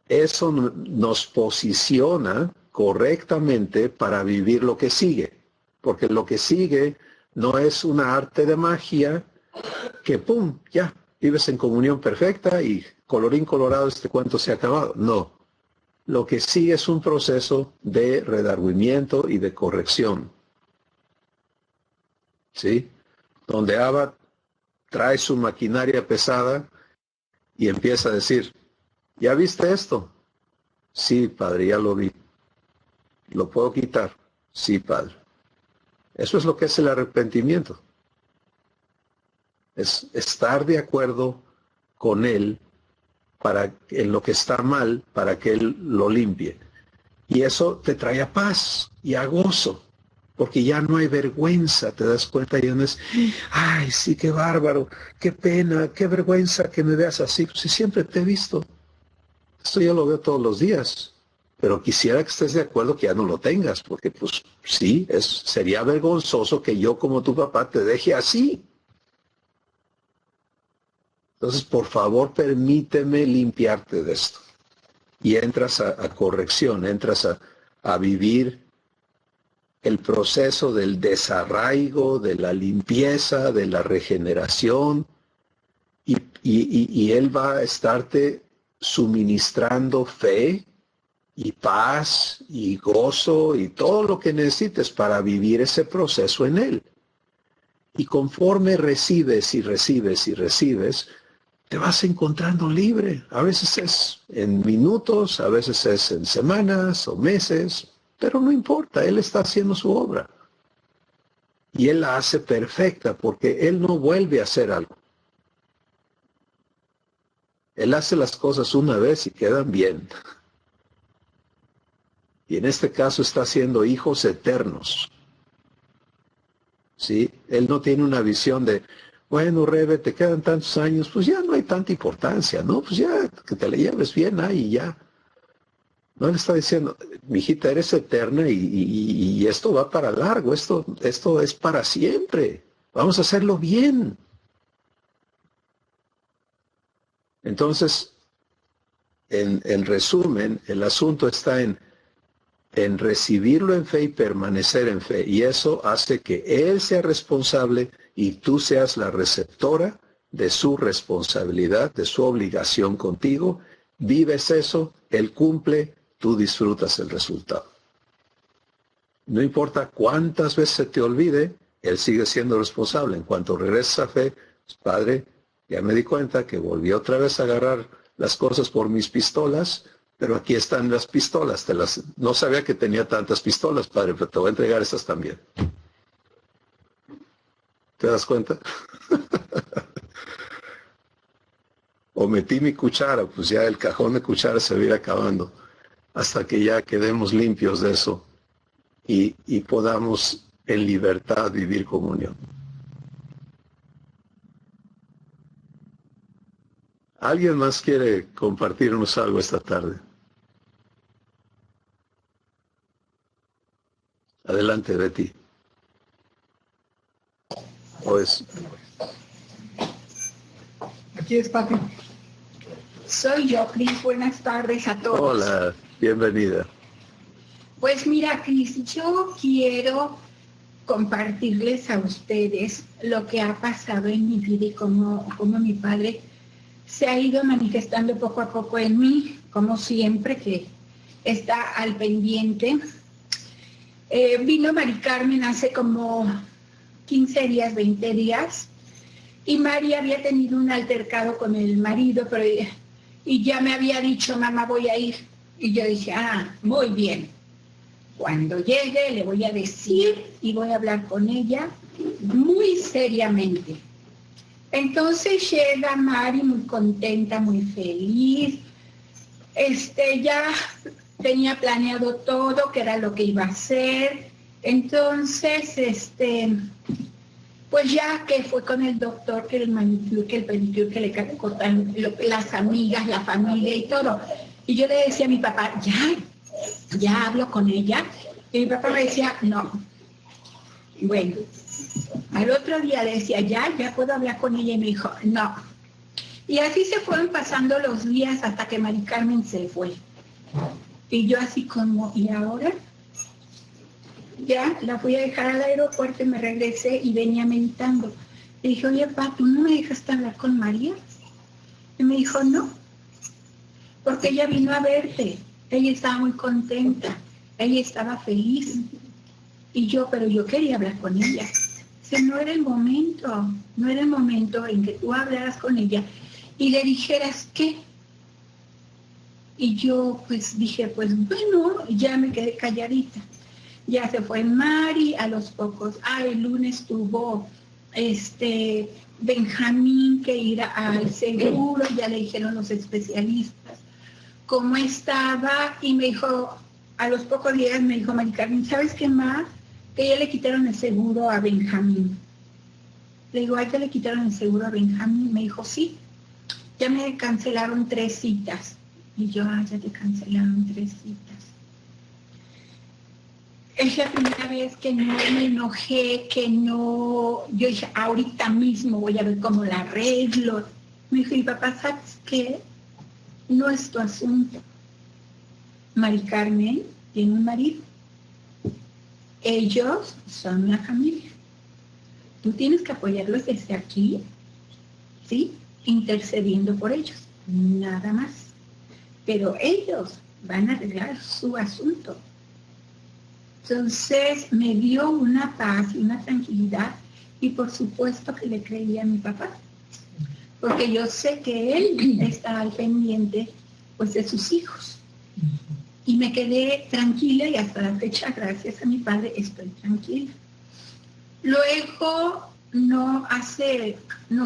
Eso nos posiciona correctamente para vivir lo que sigue, porque lo que sigue no es una arte de magia que ¡pum! Ya, vives en comunión perfecta y colorín colorado este cuento se ha acabado. No, lo que sigue es un proceso de redargüimiento y de corrección. ¿Sí? Donde Abba trae su maquinaria pesada y empieza a decir, ¿ya viste esto? Sí, Padre, ya lo vi. ¿Lo puedo quitar? Sí, Padre. Eso es lo que es el arrepentimiento. Es estar de acuerdo con Él en lo que está mal, para que Él lo limpie. Y eso te trae a paz y a gozo, porque ya no hay vergüenza, ¿te das cuenta? Ya no es, ay, sí, qué bárbaro, qué pena, qué vergüenza que me veas así. Si siempre te he visto. Esto yo lo veo todos los días. Pero quisiera que estés de acuerdo que ya no lo tengas, porque pues sí, sería vergonzoso que yo como tu papá te deje así. Entonces, por favor, permíteme limpiarte de esto. Y entras a corrección, entras a vivir el proceso del desarraigo, de la limpieza, de la regeneración, y Él va a estarte suministrando fe, y paz, y gozo, y todo lo que necesites para vivir ese proceso en Él. Y conforme recibes y recibes y recibes, te vas encontrando libre. A veces es en minutos, a veces es en semanas o meses, pero no importa, Él está haciendo su obra. Y Él la hace perfecta, porque Él no vuelve a hacer algo. Él hace las cosas una vez y quedan bien. Y en este caso está haciendo hijos eternos. ¿sí? Él no tiene una visión de, bueno, Rebe, te quedan tantos años, pues ya no hay tanta importancia, ¿no? Pues ya que te la lleves bien ahí y ya. No, le está diciendo, mijita, eres eterna y esto va para largo, esto es para siempre. Vamos a hacerlo bien. Entonces, en resumen, el asunto está en recibirlo en fe y permanecer en fe. Y eso hace que Él sea responsable y tú seas la receptora de su responsabilidad, de su obligación contigo. Vives eso, Él cumple, tú disfrutas el resultado. No importa cuántas veces se te olvide, Él sigue siendo responsable. En cuanto regresas a fe, pues, Padre, ya me di cuenta que volví otra vez a agarrar las cosas por mis pistolas, pero aquí están las pistolas. No sabía que tenía tantas pistolas, Padre, pero te voy a entregar esas también. ¿Te das cuenta? O metí mi cuchara, pues ya el cajón de cuchara se va a ir acabando, hasta que ya quedemos limpios de eso y podamos en libertad vivir comunión. ¿Alguien más quiere compartirnos algo esta tarde? Adelante, Betty. Pues,
Aquí es Pati.
Soy yo, Cris. Buenas tardes a todos.
hola, bienvenida.
Pues mira, Cris, yo quiero compartirles a ustedes lo que ha pasado en mi vida y cómo mi padre se ha ido manifestando poco a poco en mí, como siempre, que está al pendiente. Vino Mari Carmen hace como 15 días, 20 días, y Mari había tenido un altercado con el marido, y ya me había dicho, mamá, voy a ir. Y yo dije, muy bien. Cuando llegue le voy a decir y voy a hablar con ella muy seriamente. Entonces llega Mari muy contenta, muy feliz. Ya tenía planeado todo, que era lo que iba a hacer. Entonces, pues ya que fue con el doctor, que el manicure, que el pedicure, que le cortan las amigas, la familia y todo. Y yo le decía a mi papá, ya hablo con ella. Y mi papá me decía, no. Bueno, al otro día le decía, ya puedo hablar con ella. Y me dijo, no. Y así se fueron pasando los días hasta que Mari Carmen se fue. Y yo así como, ¿y ahora? Ya la fui a dejar al aeropuerto y me regresé y venía meditando. Le dije, oye, papá, ¿tú no me dejaste hablar con María? Y me dijo, no, porque ella vino a verte. Ella estaba muy contenta, ella estaba feliz. Y pero yo quería hablar con ella. No era el momento en que tú hablaras con ella y le dijeras qué. Y yo pues dije, pues bueno, ya me quedé calladita. Ya se fue Mari, a los pocos, el lunes tuvo Benjamín que ir al seguro, ya le dijeron los especialistas cómo estaba, y me dijo, a los pocos días me dijo Mari Carmen, ¿sabes qué más? Que ya le quitaron el seguro a Benjamín. Le digo, ¿ya le quitaron el seguro a Benjamín? Me dijo, sí, ya me cancelaron 3 citas. Y yo, ya te cancelaron 3 citas. Es la primera vez que no me enojé, yo dije, ahorita mismo voy a ver cómo la arreglo. Me dijo, y papá, ¿sabes qué? No es tu asunto. Mari Carmen tiene un marido. Ellos son una familia. Tú tienes que apoyarlos desde aquí, ¿sí? Intercediendo por ellos, nada más. Pero ellos van a arreglar su asunto. Entonces me dio una paz y una tranquilidad, y por supuesto que le creí a mi papá, porque yo sé que él está al pendiente pues de sus hijos. Y me quedé tranquila, y hasta la fecha, gracias a mi padre, estoy tranquila. Luego, no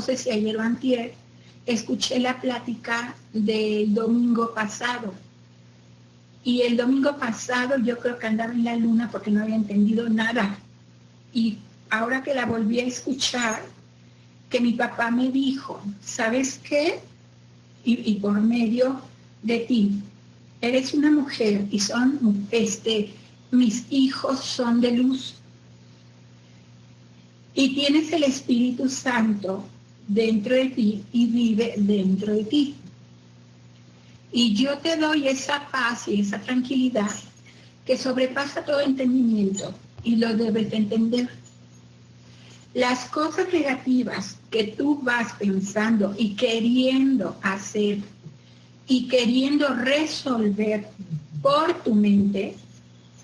sé si ayer o antier, escuché la plática del domingo pasado. Y el domingo pasado yo creo que andaba en la luna porque no había entendido nada. Y ahora que la volví a escuchar, que mi papá me dijo, ¿sabes qué? Y por medio de ti, eres una mujer y son, mis hijos son de luz. Y tienes el Espíritu Santo dentro de ti y vive dentro de ti. Y yo te doy esa paz y esa tranquilidad que sobrepasa todo entendimiento y lo debes de entender. Las cosas negativas que tú vas pensando y queriendo hacer y queriendo resolver por tu mente,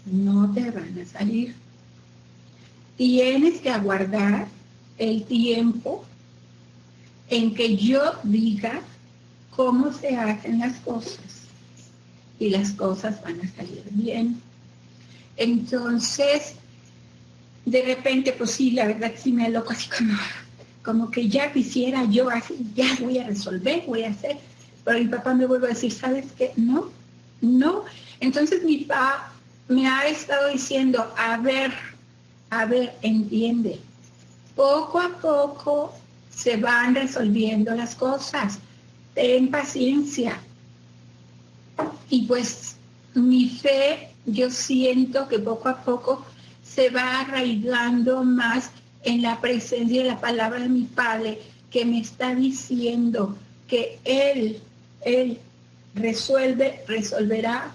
no te van a salir. Tienes que aguardar el tiempo en que yo diga cómo se hacen las cosas y las cosas van a salir bien. Entonces, de repente, pues sí, la verdad sí me loco, así como que ya quisiera yo así, ya voy a resolver, voy a hacer, pero mi papá me vuelve a decir, ¿sabes qué? No. Entonces mi papá me ha estado diciendo, a ver, entiende, poco a poco se van resolviendo las cosas, ten paciencia. Y pues mi fe, yo siento que poco a poco se va arraigando más en la presencia de la palabra de mi Padre, que me está diciendo que Él resolverá,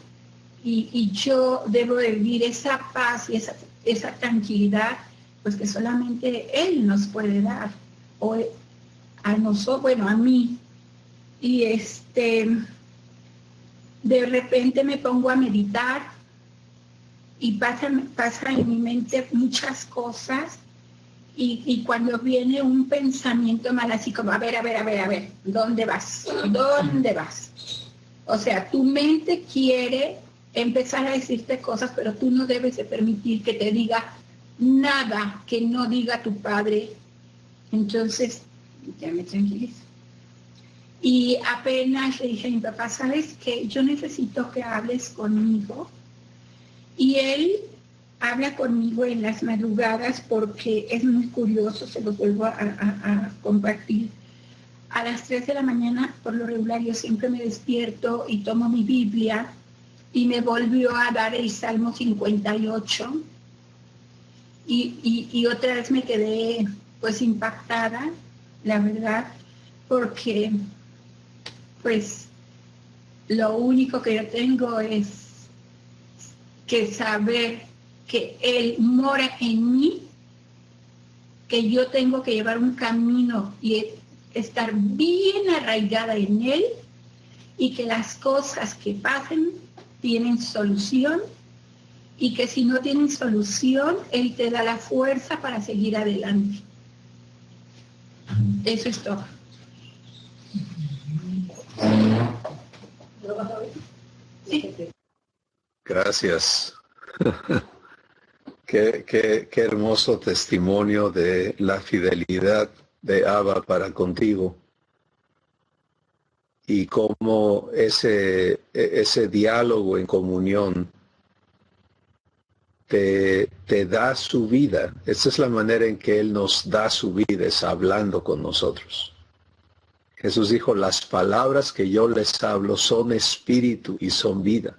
y yo debo de vivir esa paz y esa tranquilidad, pues que solamente Él nos puede dar, o a nosotros, bueno, a mí. Y de repente me pongo a meditar y pasa en mi mente muchas cosas, y cuando viene un pensamiento mal, así como, a ver, ¿dónde vas? O sea, tu mente quiere empezar a decirte cosas, pero tú no debes de permitir que te diga nada que no diga tu Padre. Entonces, ya me tranquilizo. Y apenas le dije a mi papá, ¿sabes qué? Yo necesito que hables conmigo. Y él habla conmigo en las madrugadas porque es muy curioso, se los vuelvo a compartir. A las 3 de la mañana, por lo regular, yo siempre me despierto y tomo mi Biblia, y me volvió a dar el Salmo 58. Y otra vez me quedé pues impactada, la verdad, porque pues lo único que yo tengo es que saber que Él mora en mí, que yo tengo que llevar un camino y estar bien arraigada en Él, y que las cosas que pasen tienen solución, y que si no tienen solución, Él te da la fuerza para seguir adelante. Eso es todo. Sí.
Gracias. Qué hermoso testimonio de la fidelidad de Abba para contigo, y cómo ese diálogo en comunión te da su vida. Esa es la manera en que Él nos da su vida, es hablando con nosotros. Jesús dijo, las palabras que yo les hablo son espíritu y son vida.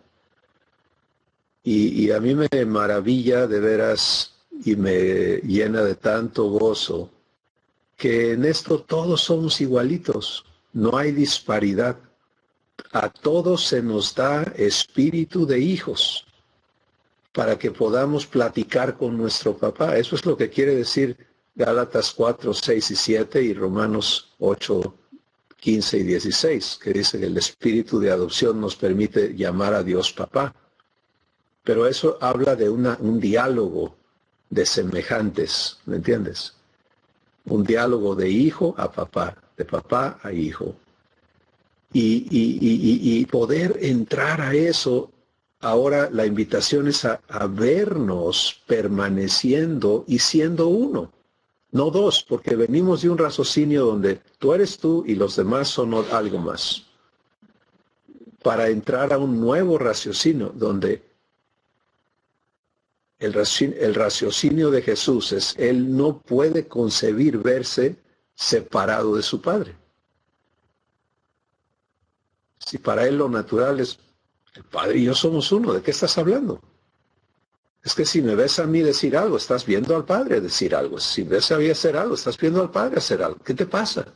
Y a mí me maravilla de veras y me llena de tanto gozo que en esto todos somos igualitos, no hay disparidad. A todos se nos da espíritu de hijos para que podamos platicar con nuestro papá. Eso es lo que quiere decir Gálatas 4, 6 y 7 y Romanos 8, 15 y 16, que dice que el espíritu de adopción nos permite llamar a Dios papá. Pero eso habla de un diálogo de semejantes, ¿me entiendes? Un diálogo de hijo a papá, de papá a hijo. Y poder entrar a eso, ahora la invitación es a vernos permaneciendo y siendo uno, no dos, porque venimos de un raciocinio donde tú eres tú y los demás son algo más. Para entrar a un nuevo raciocinio donde El raciocinio de Jesús es, Él no puede concebir verse separado de su Padre. Si para Él lo natural es, el Padre y yo somos uno, ¿de qué estás hablando? Es que si me ves a mí decir algo, estás viendo al Padre decir algo. Si ves a mí hacer algo, estás viendo al Padre hacer algo. ¿Qué te pasa?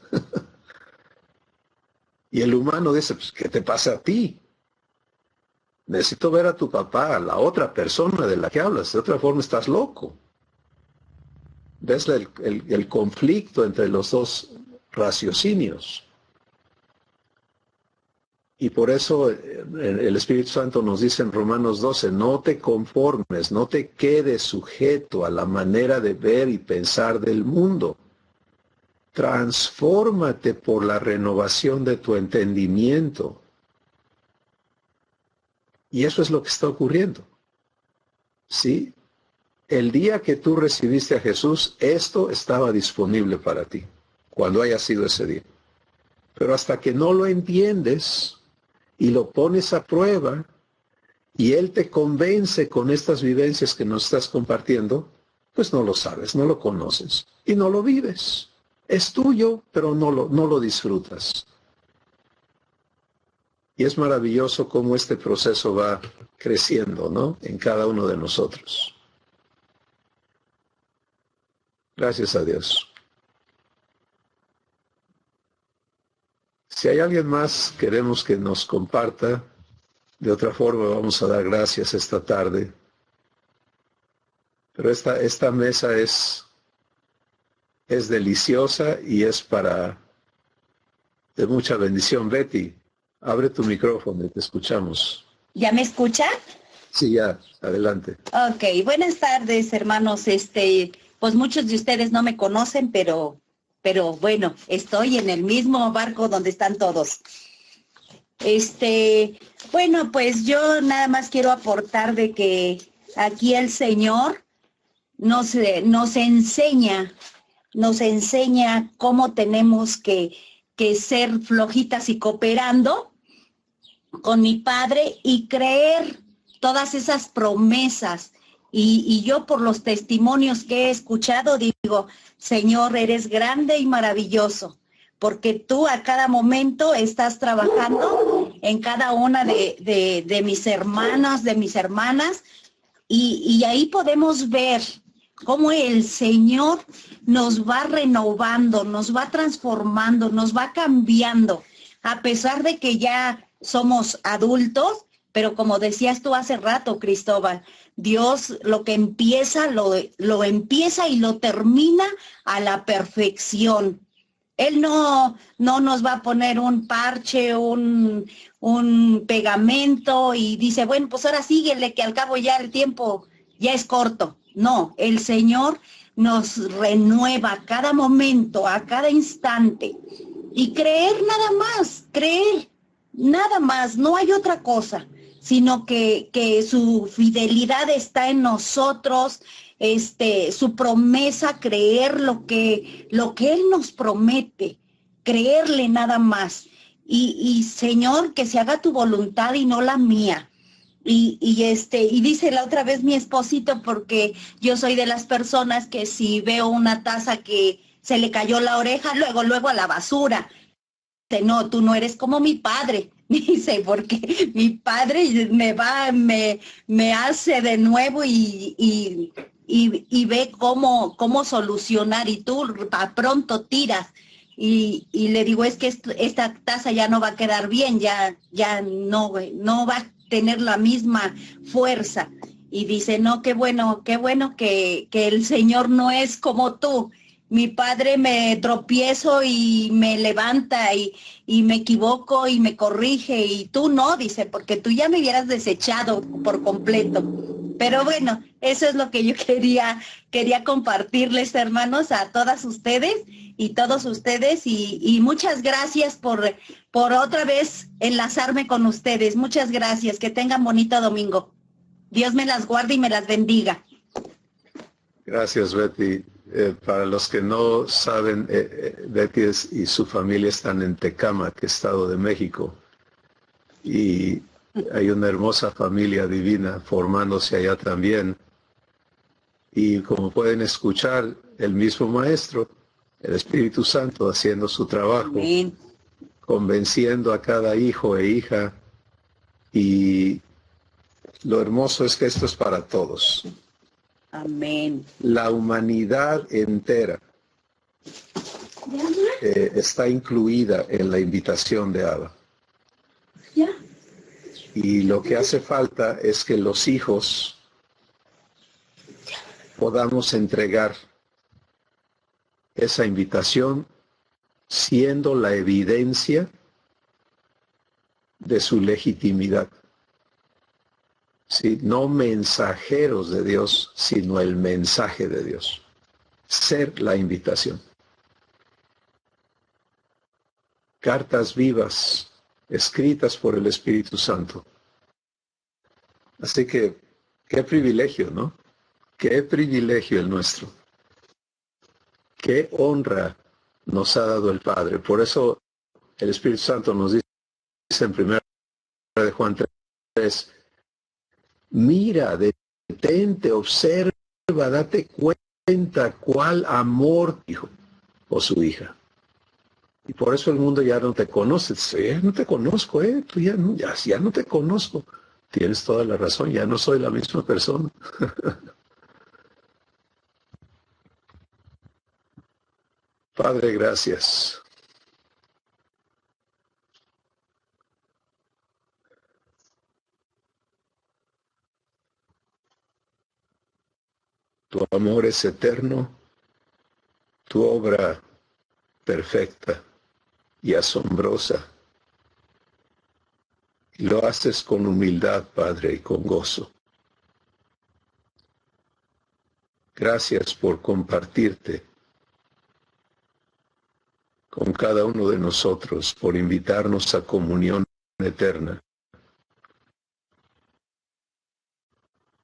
Y el humano dice, pues, ¿qué te pasa a ti? Necesito ver a tu papá, a la otra persona de la que hablas. De otra forma estás loco. ¿Ves el conflicto entre los dos raciocinios? Y por eso el Espíritu Santo nos dice en Romanos 12, no te conformes, no te quedes sujeto a la manera de ver y pensar del mundo. Transfórmate por la renovación de tu entendimiento. Y eso es lo que está ocurriendo. ¿Sí? El día que tú recibiste a Jesús, esto estaba disponible para ti, cuando haya sido ese día. Pero hasta que no lo entiendes y lo pones a prueba, y Él te convence con estas vivencias que nos estás compartiendo, pues no lo sabes, no lo conoces y no lo vives. Es tuyo, pero no lo disfrutas. Y es maravilloso cómo este proceso va creciendo, ¿no? En cada uno de nosotros. Gracias a Dios. Si hay alguien más, queremos que nos comparta. De otra forma, vamos a dar gracias esta tarde. Pero esta mesa es deliciosa y es de mucha bendición. Betty, abre tu micrófono y te escuchamos.
¿Ya me escucha?
Sí, ya, adelante.
Ok, buenas tardes, hermanos. Pues muchos de ustedes no me conocen, pero bueno, estoy en el mismo barco donde están todos. Bueno, pues yo nada más quiero aportar de que aquí el Señor nos enseña cómo tenemos que ser flojitas y cooperando con mi Padre y creer todas esas promesas. Y yo por los testimonios que he escuchado digo, Señor, eres grande y maravilloso, porque tú a cada momento estás trabajando en cada una de mis hermanos, de mis hermanas, y ahí podemos ver cómo el Señor nos va renovando, nos va transformando, nos va cambiando, a pesar de que ya somos adultos, pero como decías tú hace rato, Cristóbal, Dios lo que empieza, lo empieza y lo termina a la perfección. Él no nos va a poner un parche, un pegamento y dice, bueno, pues ahora síguele, que al cabo ya el tiempo ya es corto. No, el Señor nos renueva a cada momento, a cada instante. Y creer nada más, no hay otra cosa, sino que su fidelidad está en nosotros, su promesa, creer lo que Él nos promete, creerle nada más. Y Señor, que se haga tu voluntad y no la mía. Y dice la otra vez mi esposito, porque yo soy de las personas que si veo una taza que se le cayó la oreja, luego a la basura. Dice, no, tú no eres como mi padre. Dice, porque mi padre me hace de nuevo y ve cómo solucionar, y tú a pronto tiras. Y le digo, es que esta taza ya no va a quedar bien, ya no va a tener la misma fuerza. Y dice, no, qué bueno que el Señor no es como tú. Mi padre me tropiezo y me levanta y me equivoco y me corrige, y tú no, dice, porque tú ya me hubieras desechado por completo. Pero bueno, eso es lo que yo quería compartirles, hermanos, a todas ustedes y todos ustedes, y muchas gracias por otra vez enlazarme con ustedes. Muchas gracias, que tengan bonito domingo. Dios me las guarde y me las bendiga.
Gracias, Betty. Para los que no saben, Betty y su familia están en Tecámac, Estado de México. Y hay una hermosa familia divina formándose allá también. Y como pueden escuchar, el mismo Maestro, el Espíritu Santo, haciendo su trabajo,
Amén.
convenciendo a cada hijo e hija. Y lo hermoso es que esto es para todos.
Amén.
La humanidad entera está incluida en la invitación de Abba. Y lo que hace falta es que los hijos podamos entregar esa invitación siendo la evidencia de su legitimidad. ¿Sí? No mensajeros de Dios, sino el mensaje de Dios. Ser la invitación. Cartas vivas, escritas por el Espíritu Santo. Así que, qué privilegio, ¿no? Qué privilegio el nuestro. Qué honra nos ha dado el Padre. Por eso el Espíritu Santo nos dice en 1 de Juan 3, mira, detente, observa, date cuenta cuál amor, hijo o su hija. Y por eso el mundo ya no te conoce. Ya no te conozco, tú ya no te conozco. Tienes toda la razón, ya no soy la misma persona. Padre, gracias. Tu amor es eterno, tu obra perfecta y asombrosa. Y lo haces con humildad, Padre, y con gozo. Gracias por compartirte con cada uno de nosotros, por invitarnos a comunión eterna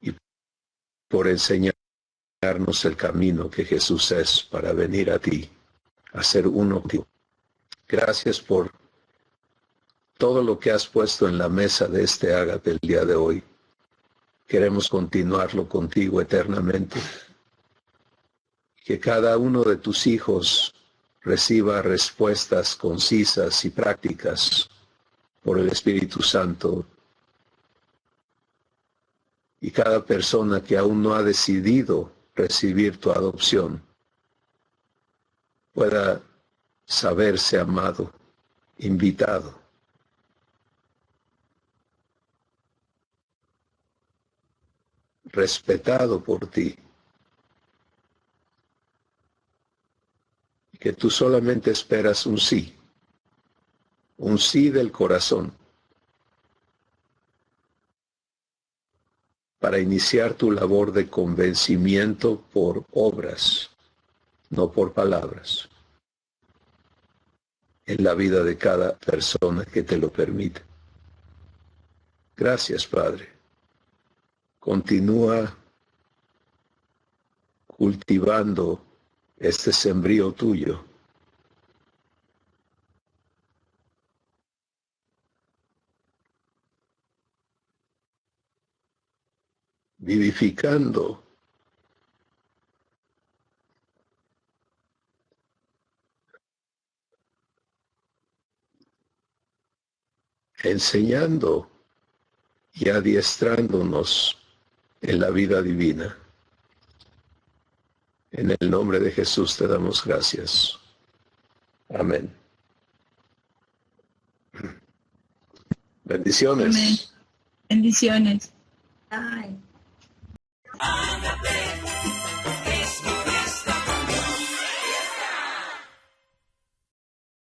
y por enseñarnos el camino que Jesús es para venir a ti, a ser uno contigo. Gracias por todo lo que has puesto en la mesa de este ágape el día de hoy. Queremos continuarlo contigo eternamente. Que cada uno de tus hijos reciba respuestas concisas y prácticas por el Espíritu Santo. Y cada persona que aún no ha decidido recibir tu adopción pueda saberse amado, invitado. Respetado por ti. Que tú solamente esperas un sí del corazón, para iniciar tu labor de convencimiento por obras, no por palabras, en la vida de cada persona que te lo permite. Gracias, Padre. Continúa cultivando este sembrío tuyo. Vivificando enseñando y adiestrándonos en la vida divina. En el nombre de Jesús te damos gracias. Amén. Bendiciones.
Amén. Bendiciones.